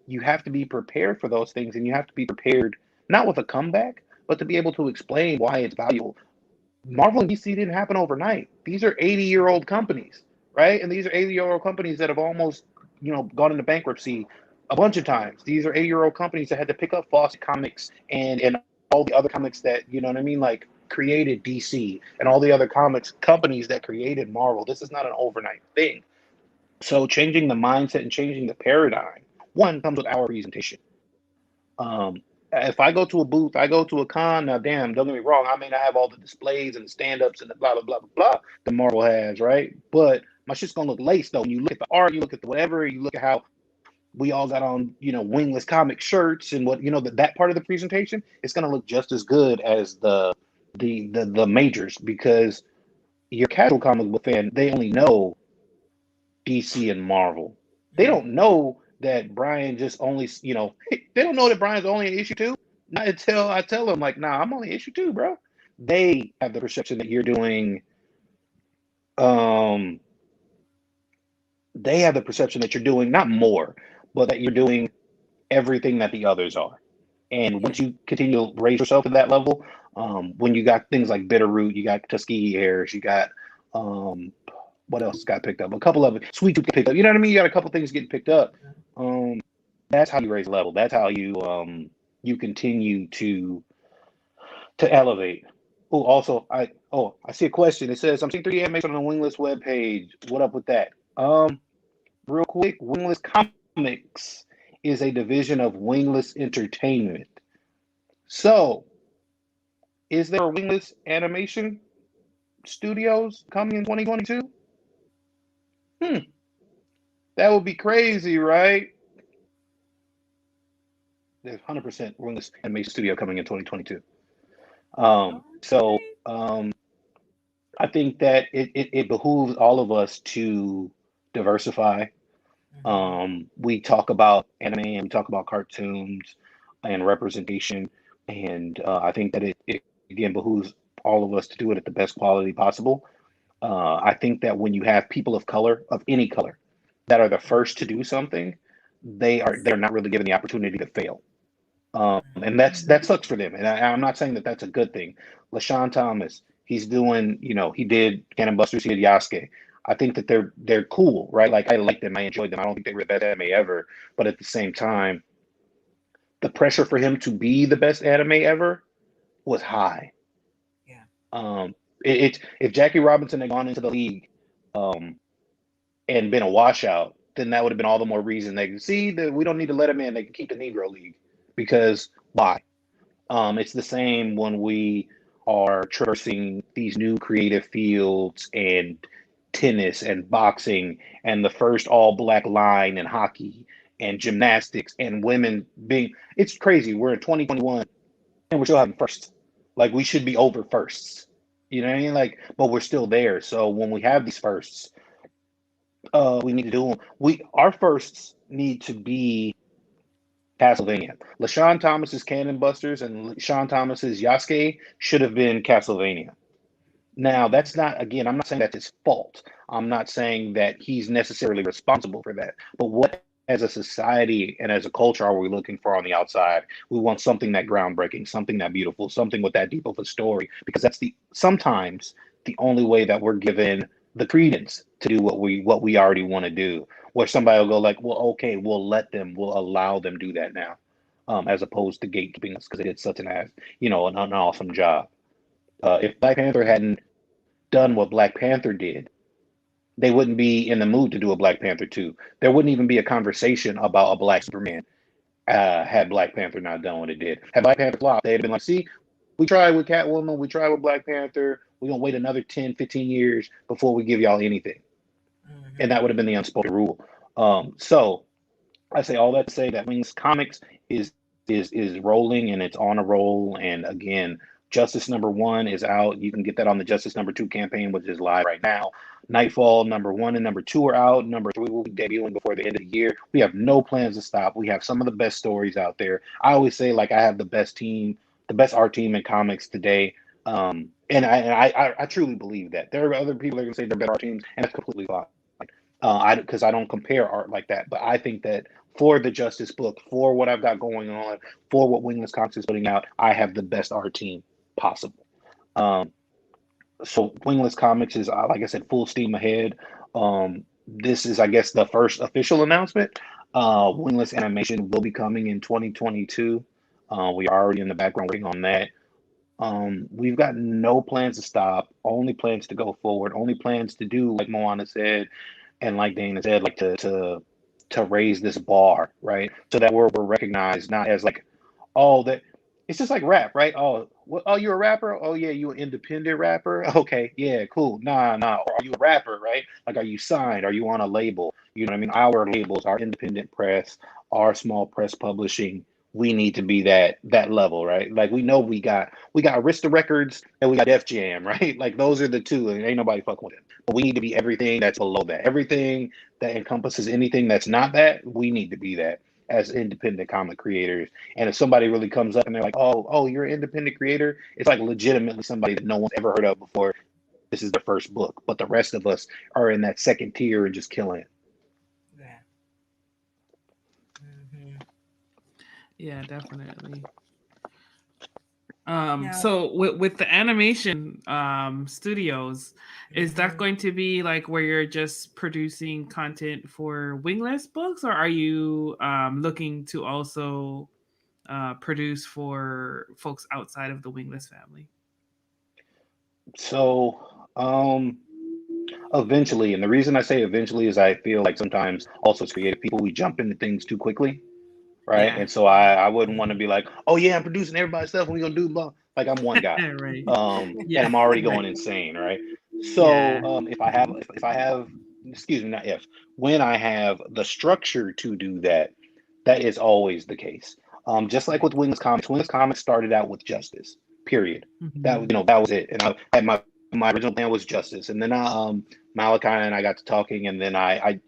You have to be prepared for those things, and you have to be prepared not with a comeback, but to be able to explain why it's valuable. Marvel and DC didn't happen overnight. These are 80-year-old companies, right? And these are 80-year-old companies that have almost, gone into bankruptcy a bunch of times. These are 80-year-old companies that had to pick up Fawcett Comics and all the other comics that, you know what I mean, like created DC and all the other comics companies that created Marvel. This is not an overnight thing. So changing the mindset and changing the paradigm, one comes with our presentation. If I go to a booth, I go to a con, now damn, don't get me wrong, I may not have all the displays and the stand-ups and the blah, blah, blah, blah, blah the Marvel has, right? But my shit's gonna look laced though. When you look at the art, you look at the whatever, you look at how we all got on, wingless comic shirts and what, that part of the presentation, it's gonna look just as good as the majors because your casual comic book fan, they only know DC and Marvel. They Mm-hmm. don't know that Brian just only, they don't know that Brian's only in issue two. Not until I tell them, like, nah, I'm only issue two, bro. They have the perception that you're doing, um, they have the perception that you're doing not more, but that you're doing everything that the others are. And once you continue to raise yourself to that level, when you got things like Bitterroot, you got Tuskegee Airs, you got what else got picked up? A couple of it, Sweet Tooth picked up. You know what I mean? You got a couple things getting picked up. That's how you raise level. That's how you you continue to elevate. Oh, also, I see a question. It says, I'm seeing 3D animation on the Wingless webpage. What up with that? Real quick, Wingless Comics is a division of Wingless Entertainment. So, is there a Wingless Animation Studios coming in 2022? That would be crazy, right? There's 100% Wingless Animation Studio coming in 2022. I think that it behooves all of us to diversify. We talk about anime and we talk about cartoons and representation, and I think that it again behooves all of us to do it at the best quality possible. I think that when you have people of color, of any color, that are the first to do something, they're not really given the opportunity to fail. And that sucks for them. And I'm not saying that that's a good thing. LaShawn Thomas, he's doing, he did Cannon Busters, he did Yasuke. I think that they're cool, right? Like I like them, I enjoyed them. I don't think they were the best anime ever, but at the same time, the pressure for him to be the best anime ever was high. Yeah. If Jackie Robinson had gone into the league, and been a washout, then that would have been all the more reason they could see that we don't need to let him in. They can keep the Negro League. Because why? It's the same when we are traversing these new creative fields and tennis and boxing and the first all-black line in hockey and gymnastics and women being. It's crazy. We're in 2021 and we're still having firsts. Like we should be over firsts. You know what I mean? Like, but we're still there. So when we have these firsts, we need to do them. Our firsts need to be Castlevania. LaShawn Thomas's Cannon Busters and LaShawn Thomas's Yasuke should have been Castlevania. Now, that's not, again, I'm not saying that's his fault. I'm not saying that he's necessarily responsible for that. But what, as a society and as a culture, are we looking for on the outside? We want something that groundbreaking, something that beautiful, something with that deep of a story, because that's sometimes the only way that we're given the credence to do what we already want to do. Where somebody will go like, well, okay, we'll allow them do that now, as opposed to gatekeeping us because they did such an awesome job. If Black Panther hadn't done what Black Panther did, they wouldn't be in the mood to do a Black Panther 2. There wouldn't even be a conversation about a Black Superman had Black Panther not done what it did. Had Black Panther flopped, they'd been like, see, we tried with Catwoman, we tried with Black Panther, we're going to wait another 10, 15 years before we give y'all anything. And that would have been the unspoken rule. So I say all that to say that Wings Comics is rolling and it's on a roll. And again, Justice #1 is out. You can get that on the Justice #2 campaign, which is live right now. Nightfall #1 and #2 are out. #3 will be debuting before the end of the year. We have no plans to stop. We have some of the best stories out there. I always say, like, I have the best team, the best art team in comics today. And I truly believe that. There are other people that can say they're better art teams, and that's completely fine. Because I don't compare art like that. But I think that for the Justice book, for what I've got going on, for what Wingless Comics is putting out, I have the best art team possible. So Wingless Comics is, like I said, full steam ahead. This is, I guess, the first official announcement. Wingless Animation will be coming in 2022. We are already in the background working on that. We've got no plans to stop, only plans to go forward, only plans to do, like Moana said, and like Dana said, like to raise this bar, right? So that we're recognized not as like, oh, that it's just like rap, right? Oh, you're a rapper? Oh yeah, you an independent rapper? Okay, yeah, cool. Nah. Or are you a rapper, right? Like, are you signed? Are you on a label? You know what I mean? Our labels, our independent press, our small press publishing, we need to be that level, right? Like we know we got Arista Records and we got Def Jam, right? Like those are the two, and ain't nobody fucking with it. But we need to be everything that's below that. Everything that encompasses anything that's not that, we need to be that as independent comic creators. And if somebody really comes up and they're like, oh, you're an independent creator, it's like legitimately somebody that no one's ever heard of before. This is the first book, but the rest of us are in that second tier and just killing it. Yeah. Yeah, definitely. Yeah. So with the animation studios, is that Mhm. going to be like where you're just producing content for Wingless books, or are you looking to also produce for folks outside of the Wingless family? So, eventually, and the reason I say eventually is I feel like sometimes also as creative people, we jump into things too quickly, right? Yeah. And so I wouldn't want to be like, oh yeah, I'm producing everybody's stuff and we're gonna do blah. Like I'm one guy. Right. And Yeah. I'm already Right. going insane, right? Yeah. So if I have excuse me, not if, when I have the structure to do that, that is always the case. Just like Right. with Wingless Comics started out with justice, period. That Hmm. that was it. And I had my original plan was justice, and then Malachi and I got to talking, and then I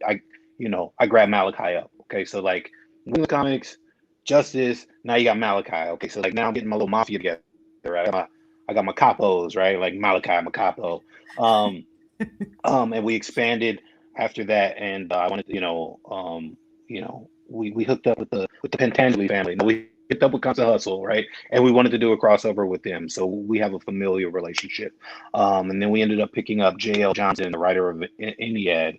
grabbed Malachi up. Okay, so like Wingless Comics, justice. Now you got Malachi. Okay, so like now I'm getting my little mafia together. Right, I got my capos, right? Like Malachi, my capo. Um, and we expanded after that, and I wanted to, we hooked up with the Pentangeli family. No, we hooked up with Constant Hustle, right? And we wanted to do a crossover with them, so we have a familial relationship. And then we ended up picking up J.L. Johnson, the writer of Iliad.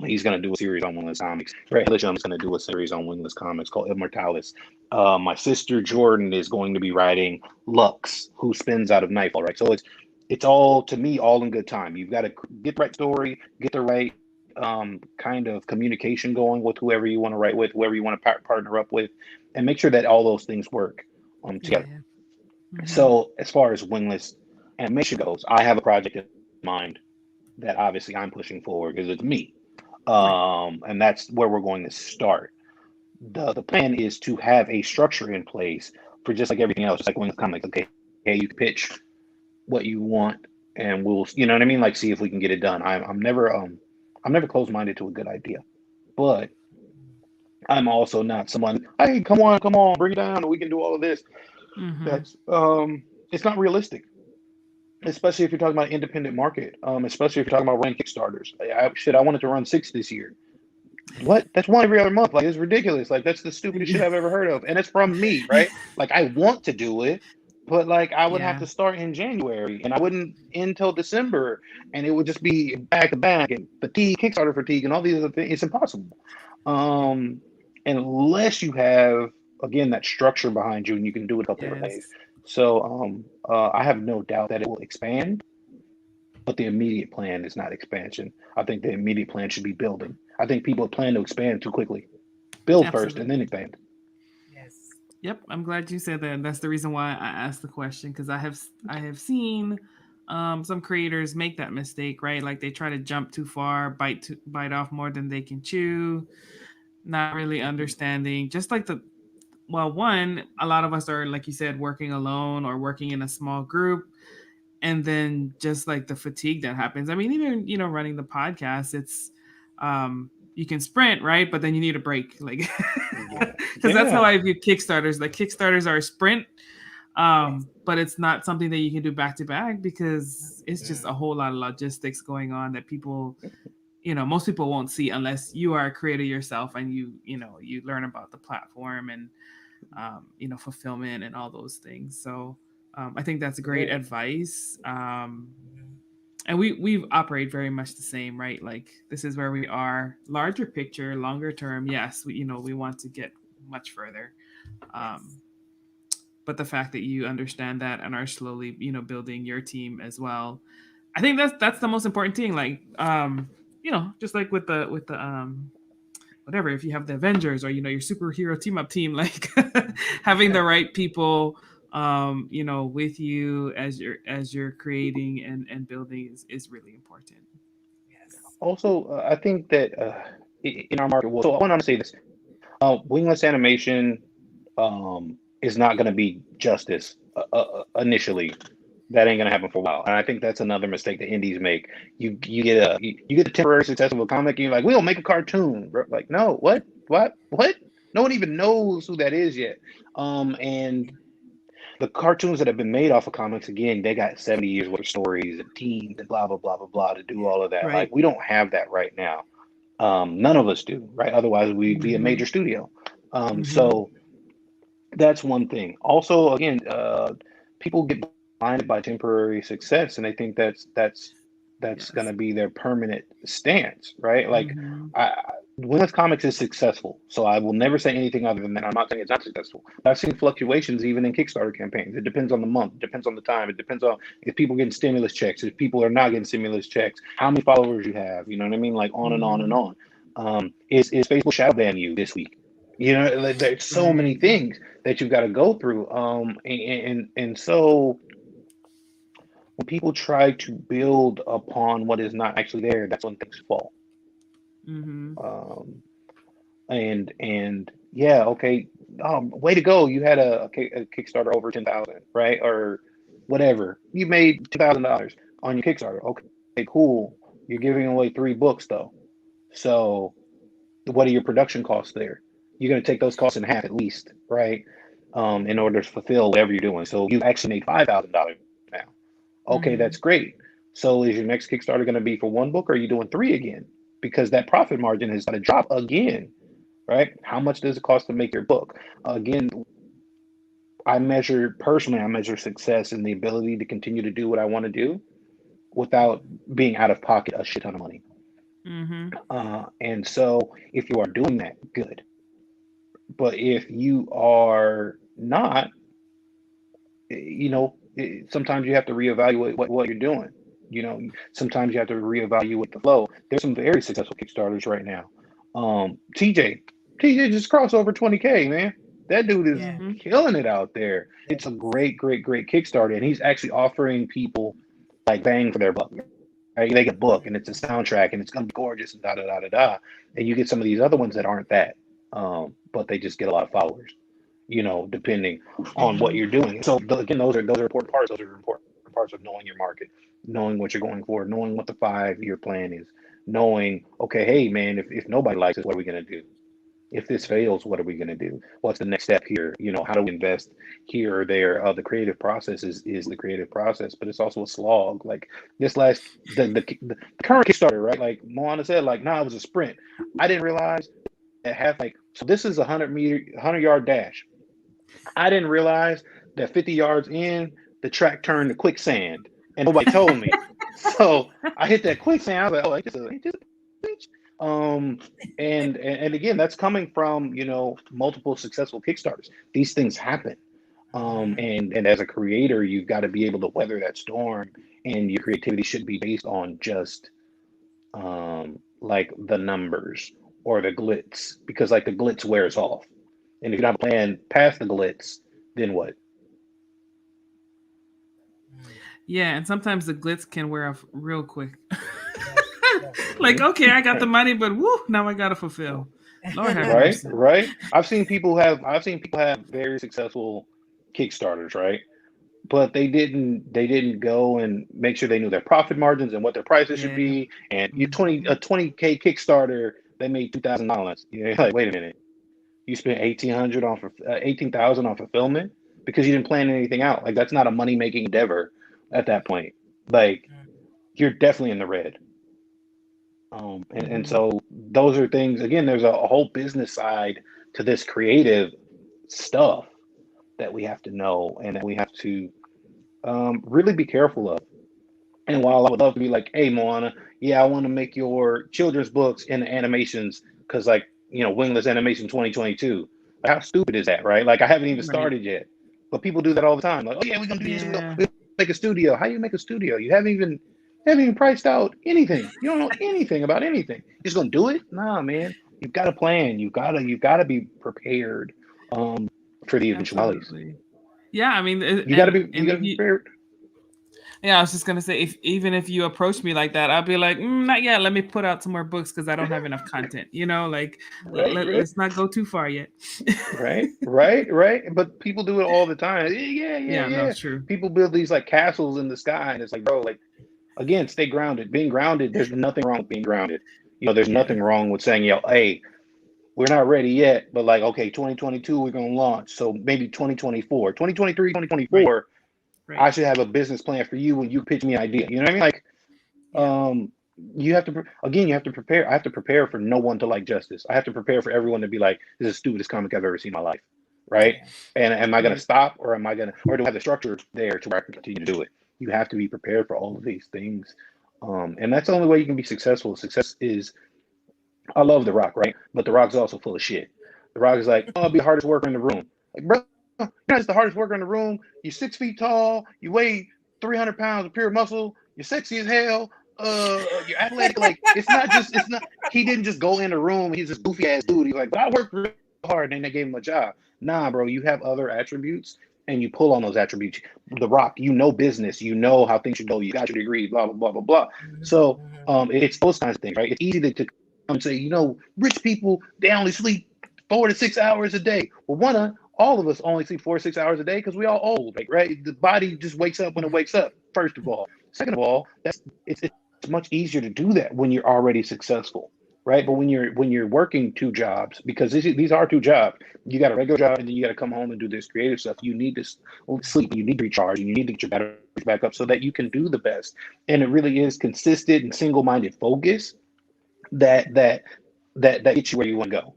He's going to do a series on Wingless Comics. Brett Hillisham is going to do a series on Wingless Comics called Immortalis. My sister Jordan is going to be writing Lux, who spins out of Nightfall, right? So it's all, to me, all in good time. You've got to get the right story, get the right kind of communication going with whoever you want to write with, whoever you want to partner up with, and make sure that all those things work together. Yeah. Hmm. So as far as Wingless animation goes, I have a project in mind that obviously I'm pushing forward because it's me. Right. And that's where we're going to start. The plan is to have a structure in place for just like everything else, just like Wingless Comics. Okay, you pitch what you want, and we'll, you know what I mean, like see if we can get it done. I'm never closed minded to a good idea, but I'm also not someone, hey, come on, bring it down, we can do all of this. Hmm. That's it's not realistic, especially if you're talking about independent market. Especially if you're talking about running Kickstarters. I wanted to run 6 this year. What? That's one every other month. Like it's ridiculous. Like that's the stupidest shit I've ever heard of. And it's from me, right? Like I want to do it, but like I would have Yeah. to start in January and I wouldn't end till December, and it would just be back to back and fatigue, Kickstarter fatigue, and all these other things. It's impossible. Um, unless you have again that structure behind you and you can do it a couple different ways. Yes. So I have no doubt that it will expand, but the immediate plan is not expansion. I think the immediate plan should be building. I think people plan to expand too quickly. Build first and then Absolutely. expand. Yes. Yep, I'm glad you said that. That's the reason why I asked the question, because I have seen some creators make that mistake, right? Like they try to jump too far, bite off more than they can chew, not really understanding. Just like the well, one, a lot of us are, like you said, working alone or working in a small group, and then just like the fatigue that happens. I mean, even running the podcast, it's you can sprint, right? But then you need a break, like Yeah. because that's how Yeah. I view Kickstarters. Like Kickstarters are a sprint, Yes. but it's not something that you can do back to back because it's just a Mm. whole lot of logistics going on that people, most people won't see unless you are a creator yourself and you learn about the platform and fulfillment and all those things. So I think that's great Yeah. advice. Mhm. And we operate very much the same, right? Like this is where we are. Larger picture, longer term, yes, we want to get much further. Yes. Um, but the fact that you understand that and are slowly, building your team as well, I think that's the most important thing. Like, just like with the whatever, if you have the Avengers or your superhero team up team, like having the right people with you as you're creating and building is really important. Yes. Also, I think that in our market, well, so I want to say this: wingless animation is not going to be justice initially. That ain't gonna happen for a while, and I think that's another mistake that indies make. You get the temporary success of a comic, and you're like, we'll make a cartoon. Bro. Like, no, what? No one even knows who that is yet. And the cartoons that have been made off of comics, again, they got 70 years worth of stories and teams and blah blah blah blah blah to do Yeah. all of that. Like, Right. we don't have that right now. None of us do, right? Otherwise, we'd be a Mm-hmm. major studio. Mm-hmm. So that's one thing. Also, again, people get blinded by temporary success, and they think that's Yes. going to be their permanent stance, right? Like, Mm-hmm. Wingless Comics is successful, so I will never say anything other than that. I'm not saying it's not successful. I've seen fluctuations even in Kickstarter campaigns. It depends on the month, it depends on the time, it depends on if people getting stimulus checks, if people are not getting stimulus checks, how many followers you have, you know what I mean? Like on and on and on. Is Facebook shadow ban you this week? You know, like, there's so many Right. things that you've got to go through. And so when people try to build upon what is not actually there, that's when things fall. Mm-hmm. Um, and yeah, okay, way to go! You had a Kickstarter over 10,000, right, or whatever. You made $2,000 on your Kickstarter. Okay, cool. You're giving away 3 books though. So what are your production costs there? You're going to take those costs in half at least, right? In order to fulfill whatever you're doing. So you actually made $5,000 now. Okay, Mm-hmm. that's great. So is your next Kickstarter going to be for 1 book, or are you doing 3 again? Because that profit margin is going to drop again, right? How much does it cost to make your book? Again, I measure success in the ability to continue to do what I want to do without being out of pocket a shit ton of money. Mm-hmm. And so if you are doing that, good. But if you are not, sometimes you have to reevaluate what you're doing. Sometimes you have to reevaluate the flow. There's some very successful Kickstarters right now. TJ just crossed over 20K, man. That dude is Yeah. Mm-hmm. killing it out there. It's a great, great, great Kickstarter, and he's actually offering people like bang for their buck. Right? They get a book, and it's a soundtrack, and it's gonna be gorgeous, and da da da da da. And you get some of these other ones that aren't that, but they just get a lot of followers. Depending on what Mm-hmm. you're doing. So again, those are important parts. Those are important parts of knowing your market, knowing what you're going for, knowing what the 5-year plan is, knowing, okay, hey man, if nobody likes it, what are we gonna do? If this fails, what are we gonna do? What's the next step here? How do we invest here or there? The creative process is the creative process, but it's also a slog. Like this last the current Kickstarter, right? Like Moana said, like, nah, it was a sprint. I didn't realize that so this is a 100-yard dash. I didn't realize that 50 yards in, the track turned to quicksand, and nobody told me. So I hit that quicksand. I was like, "Oh, ain't this a bitch?" And again, that's coming from multiple successful Kickstarters. These things happen. And as a creator, you've got to be able to weather that storm, and your creativity should be based on just like the numbers or the glitz, because like the glitz wears off. And if you don't have a plan past the glitz, then what? Yeah, and sometimes the glitz can wear off real quick. Like, okay, I got the money, but woo, now I gotta fulfill. Lord have mercy. Right. I've seen people have very successful Kickstarters, right? But they didn't go and make sure they knew their profit margins and what their prices should Yeah. be. And you Mhm. a 20K Kickstarter, they made $2,000. You're like, wait a minute, you spent 18,000 on fulfillment because you didn't plan anything out. Like that's not a money making endeavor at that point. Like you're definitely in the red. And Mhm. so those are things. Again, there's a whole business side to this creative stuff that we have to know and that we have to really be careful of. And while I would love to be like, hey, Moana, yeah, I want to make your children's books and animations because, like, Wingless Animation 2022. Like, how stupid is that, right? Like, I haven't even Right. started yet. But people do that all the time. Like, oh, yeah, we're going to do this. Yeah. We'll make a studio. How do you make a studio? You haven't even priced out anything. You don't know anything about anything. You're just going to do it? Nah, man. You've got to plan. You've got to be prepared for the eventualities. Absolutely. Yeah, I mean, You got to and be you got to be if you, prepared. yeah, I was just gonna say, if even if you approach me like that, I'll be like, not yet. Let me put out some more books because I don't have enough content. Like Right, right. let's not go too far yet. Right. But people do it all the time. Yeah. Yeah, no, it's true. People build these like castles in the sky, and it's like, bro, like again, stay grounded. Being grounded, there's nothing wrong with being grounded. There's Yeah, nothing wrong with saying, hey, we're not ready yet, but like, okay, 2022, we're gonna launch. So maybe 2024, 2023, right, 2024, right. I should have a business plan for you when you pitch me an idea. You know what I mean? Like, you have to prepare. I have to prepare for no one to like justice. I have to prepare for everyone to be like, this is the stupidest comic I've ever seen in my life. right? Yeah. And am I going to Right. stop, or do I have the structure there to where I can continue to do it? You have to be prepared for all of these things. And that's the only way you can be successful. Success is, I love The Rock, right? But The Rock's also full of shit. The Rock is like, oh, I'll be the hardest worker in the room. Like, bro, you're not just the hardest worker in the room. You're 6 feet tall. You weigh 300 pounds of pure muscle. You're sexy as hell. You're athletic. Like, it's not, he didn't just go in the room. He's this goofy ass dude. He's like, but I worked really hard and then they gave him a job. Nah, bro, you have other attributes and you pull on those attributes. The Rock, you know business. You know how things should go. You got your degree, blah, blah, blah, blah, blah. So it's those kinds of things, right? It's easy to and say, rich people, they only sleep 4 to 6 hours a day. Well, all of us only sleep 4 to 6 hours a day because we all old, right? The body just wakes up when it wakes up, first of all. Second of all, it's much easier to do that when you're already successful, right? But when you're working 2 jobs, because these are 2 jobs, you got a regular job and then you got to come home and do this creative stuff. You need to sleep, you need to recharge, and you need to get your batteries back up so that you can do the best. And it really is consistent and single-minded focus that gets you where you want to go,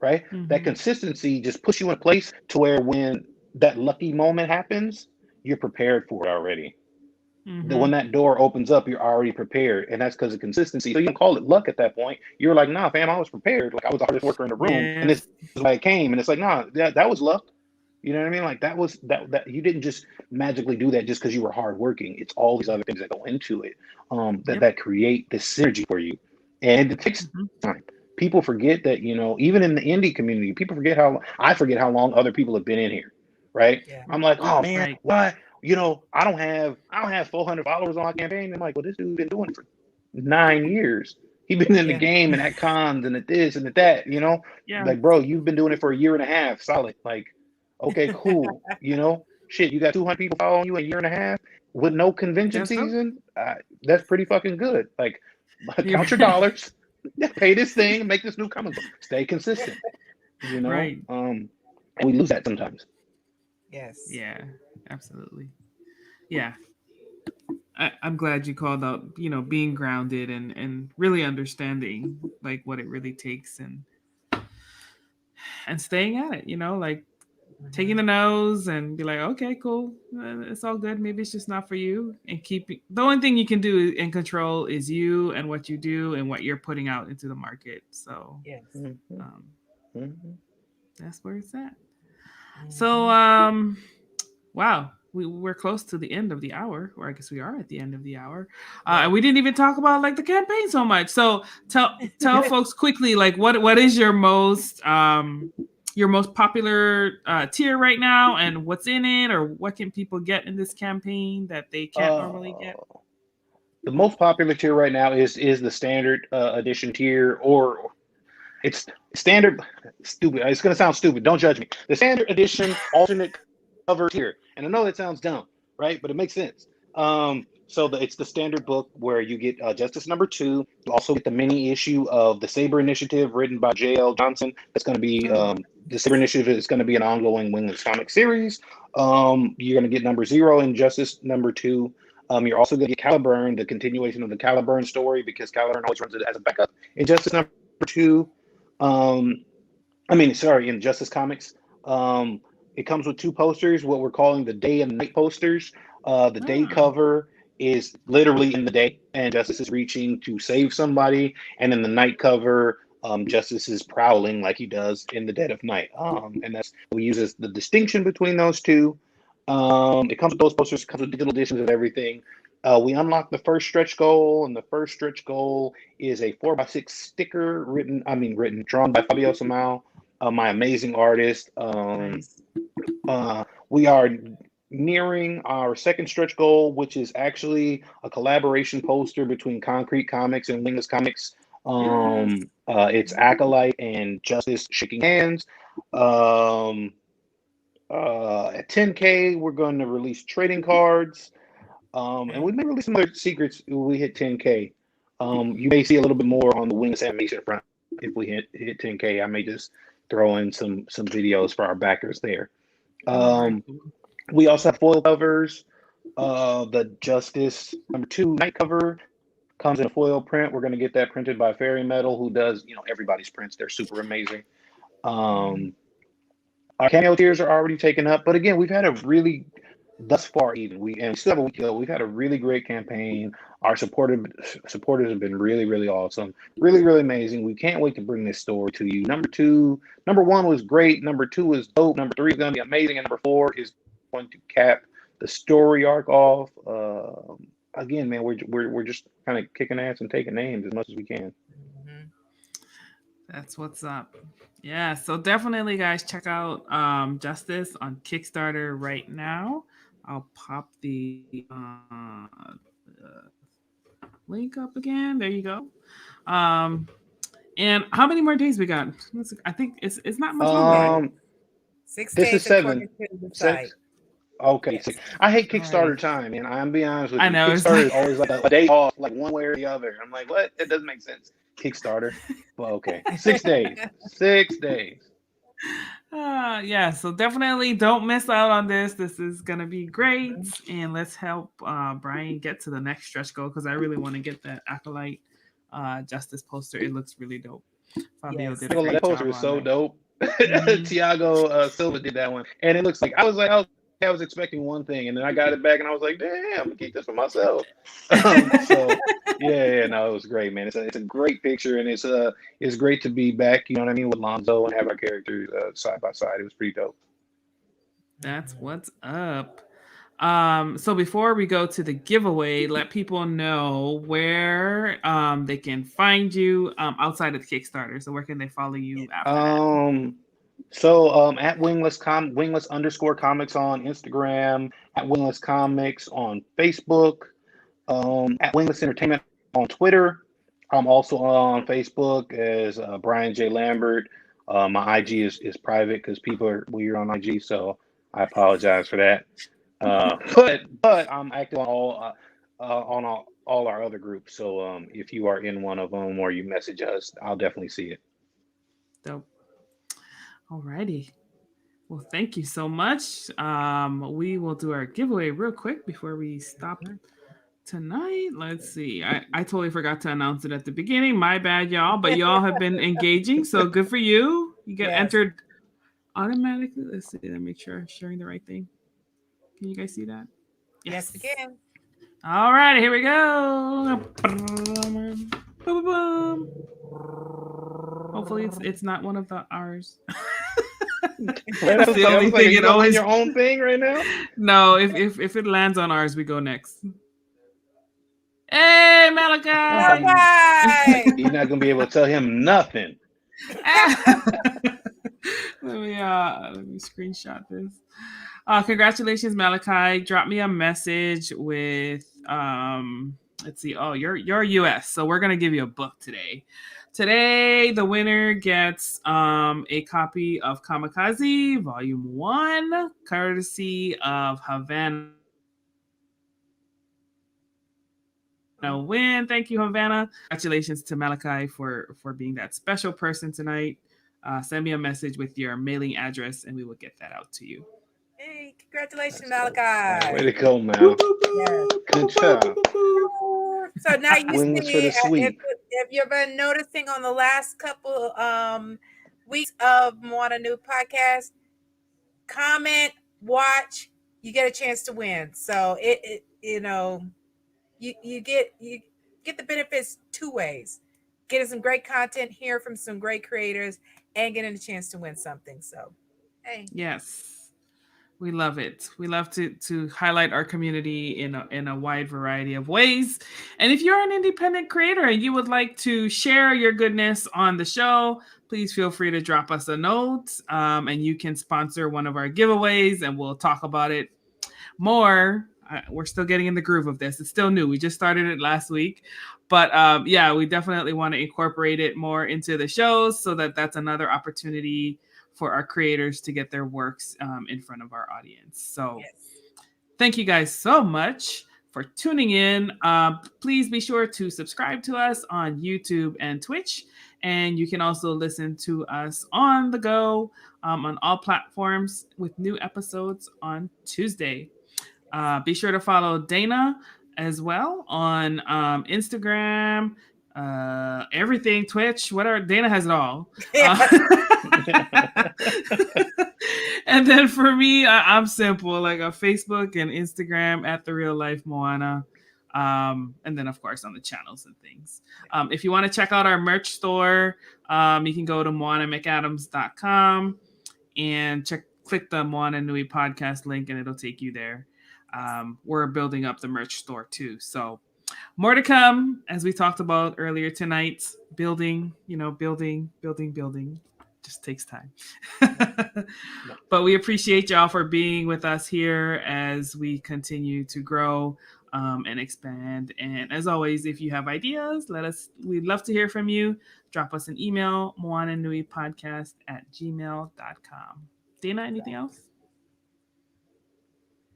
right? That consistency just puts you in a place to where when that lucky moment happens, you're prepared for it already. When that door opens up, you're already prepared, and that's because of consistency. So you can call it luck at that point. You're like, nah, fam, I was prepared. Like, I was the hardest worker in the room, and this is why it came. And it's like, nah, that was luck. You know what I mean? Like, that was that you didn't just magically do that just because you were hardworking. It's all these other things that go into it that create this synergy for you. And it takes time. People forget that, even in the indie community, I forget how long other people have been in here, right? Yeah. I'm like, oh man, why? I don't have 400 followers on my campaign. I'm like, well, this dude's been doing it for 9 years. He's been in the game and at cons and at this and at that, like, bro, you've been doing it for a year and a half, solid. Like, okay, cool. Shit, you got 200 people following you a year and a half with no convention season. That's pretty fucking good. Like, count your dollars, pay this thing, make this new comic book. Stay consistent, Right. And we lose that sometimes. Yes. Yeah, absolutely. Yeah. I'm glad you called out, being grounded and really understanding like what it really takes and staying at it, like taking the nose and be like, okay, cool. It's all good. Maybe it's just not for you. And the only thing you can do and control is you and what you do and what you're putting out into the market. So yes. That's where it's at. So, wow. We're close to the end of the hour, or I guess we are at the end of the hour. And we didn't even talk about like the campaign so much. So tell folks quickly, like what is your most popular tier right now, and what's in it, or what can people get in this campaign that they can't normally get? The most popular tier right now is the standard edition tier, or it's standard. Stupid. It's gonna sound stupid. Don't judge me. The standard edition alternate cover tier, and I know that sounds dumb, right? But it makes sense. So it's the standard book where you get Justice number 2. You also get the mini issue of the Saber Initiative written by J.L. Johnson. That's going to be the Saber Initiative is going to be an ongoing Wingless Comics series. You're going to get number 0 in Justice number 2. You're also going to get Caliburn, the continuation of the Caliburn story, because Caliburn always runs it as a backup in Justice number 2. In Justice Comics. It comes with 2 posters, what we're calling the day and night posters. The day cover is literally in the day, and Justice is reaching to save somebody. And in the night cover, Justice is prowling like he does in the dead of night. And that's we use as the distinction between those 2. It comes with those posters, comes with digital editions of everything. We unlock the first stretch goal, and the first stretch goal is a 4x6 sticker drawn by Fabio Samao, my amazing artist. We are nearing our second stretch goal, which is actually a collaboration poster between Concrete Comics and Wingless Comics. It's Acolyte and Justice shaking hands. At 10K, we're going to release trading cards. And we may release some other secrets if we hit 10K. You may see a little bit more on the Wingless animation front if we hit 10K. I may just throw in some videos for our backers there. We also have foil covers. The Justice number 2 night cover comes in a foil print. We're going to get that printed by Fairy Metal, who does everybody's prints. They're super amazing. Our cameo tiers are already taken up, but again, we've had a really thus far even we still have a week to go. We've had a really great campaign. Our supporters have been really, really awesome, really, really amazing. We can't wait to bring this story to you. Number one was great. Number two was dope. Number three is gonna be amazing, and number four is going to cap the story arc off. Again, man, we're just kind of kicking ass and taking names as much as we can. Mhm. That's what's up. Yeah, so definitely, guys, check out Justice on Kickstarter right now. I'll pop the link up again. There you go. And how many more days we got? I think it's not much longer. 6 This days is 7. according to the 6. site. Okay, Yes. 6. I hate Alrighty. Kickstarter time, man. I'm being honest with you. I know, it's Kickstarter like- is always like a day off, like one way or the other. I'm like, what? It doesn't make sense. Kickstarter. Well, okay. 6 days. 6 days. Yeah, so definitely don't miss out on this. This is gonna be great, and let's help Brian get to the next stretch goal because I really want to get that Acolyte Justice poster. It looks really dope. Fabio Yes. did a great That poster job is on so that. dope. Mhm. Tiago Silva did that one, and it looks like I was expecting one thing, and then I got it back, and I was like, damn, I'm gonna keep this for myself. So yeah, no, it was great, man. It's a great picture, and it's great to be back. You know what I mean, with Lonzo and have our characters side by side. It was pretty dope. That's what's up. So before we go to the giveaway, let people know where they can find you outside of the Kickstarter. So where can they follow you after that? So at Wingless _ comics on Instagram, at Wingless Comics on Facebook, at Wingless Entertainment on Twitter. I'm also on Facebook as Brian J. Lambert. My IG is private because people are weird on IG, so I apologize for that. But I'm active on all our other groups. So if you are in one of them or you message us, I'll definitely see it. Dope. Alrighty. Well, thank you so much. We will do our giveaway real quick before we stop tonight. Let's see. I totally forgot to announce it at the beginning. My bad, y'all. But y'all have been engaging, so good for you. You get Yes. entered automatically. Let's see. Let me make sure I'm sharing the right thing. Can you guys see that? Yes, again. All right, here we go. Boom, boom, boom. Hopefully, it's not one of the ours. That's the only thing it always- your own thing right now. No, if it lands on ours, we go next. Hey, Malachi! Bye. You're not gonna be able to tell him nothing. let me screenshot this. Congratulations, Malachi. Drop me a message with let's see. Oh, you're US, so we're gonna give you a book today. Today, the winner gets a copy of Kamikaze Volume 1, courtesy of Havana. Win. Thank you, Havana. Congratulations to Malachi for being that special person tonight. Send me a message with your mailing address, and we will get that out to you. Hey, congratulations, Way Malachi. to go, man. Yes. Good job. So now you Wings for see, the sweet. if you've been noticing on the last couple weeks of Moana Nui Podcast, comment, watch, you get a chance to win. So it you get the benefits two ways: getting some great content, hear from some great creators, and getting a chance to win something. So hey, Yes. We love it. We love to highlight our community in a wide variety of ways. And if you're an independent creator and you would like to share your goodness on the show, please feel free to drop us a note, and you can sponsor one of our giveaways, and we'll talk about it more. We're still getting in the groove of this. It's still new. We just started it last week. But yeah, we definitely want to incorporate it more into the shows so that's another opportunity for our creators to get their works in front of our audience. So yes. thank you guys so much for tuning in. Please be sure to subscribe to us on YouTube and Twitch. And you can also listen to us on the go on all platforms with new episodes on Tuesday. Be sure to follow Dana as well on Instagram. everything, Twitch, whatever. Dana has it all. And then for me, I'm simple, like a Facebook and Instagram at The Real Life Moana. And then, of course, on the channels and things. If you want to check out our merch store, you can go to moanamcadams.com and click the Moana Nui Podcast link, and it'll take you there. We're building up the merch store too. So more to come, as we talked about earlier tonight. Building. Just takes time. But we appreciate y'all for being with us here as we continue to grow and expand. And as always, if you have ideas, we'd love to hear from you. Drop us an email, moananuipodcast@gmail.com. Dana, anything else?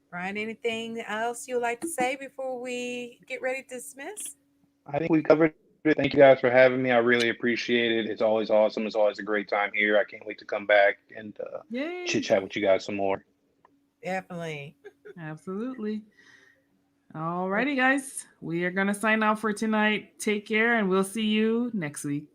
Brian, anything else you'd like to say before we get ready to dismiss? I think we covered it. Thank you guys for having me. I really appreciate it. It's always awesome. It's always a great time here. I can't wait to come back and chit chat with you guys some more. Definitely. Absolutely. Alrighty, guys. We are going to sign off for tonight. Take care, and we'll see you next week.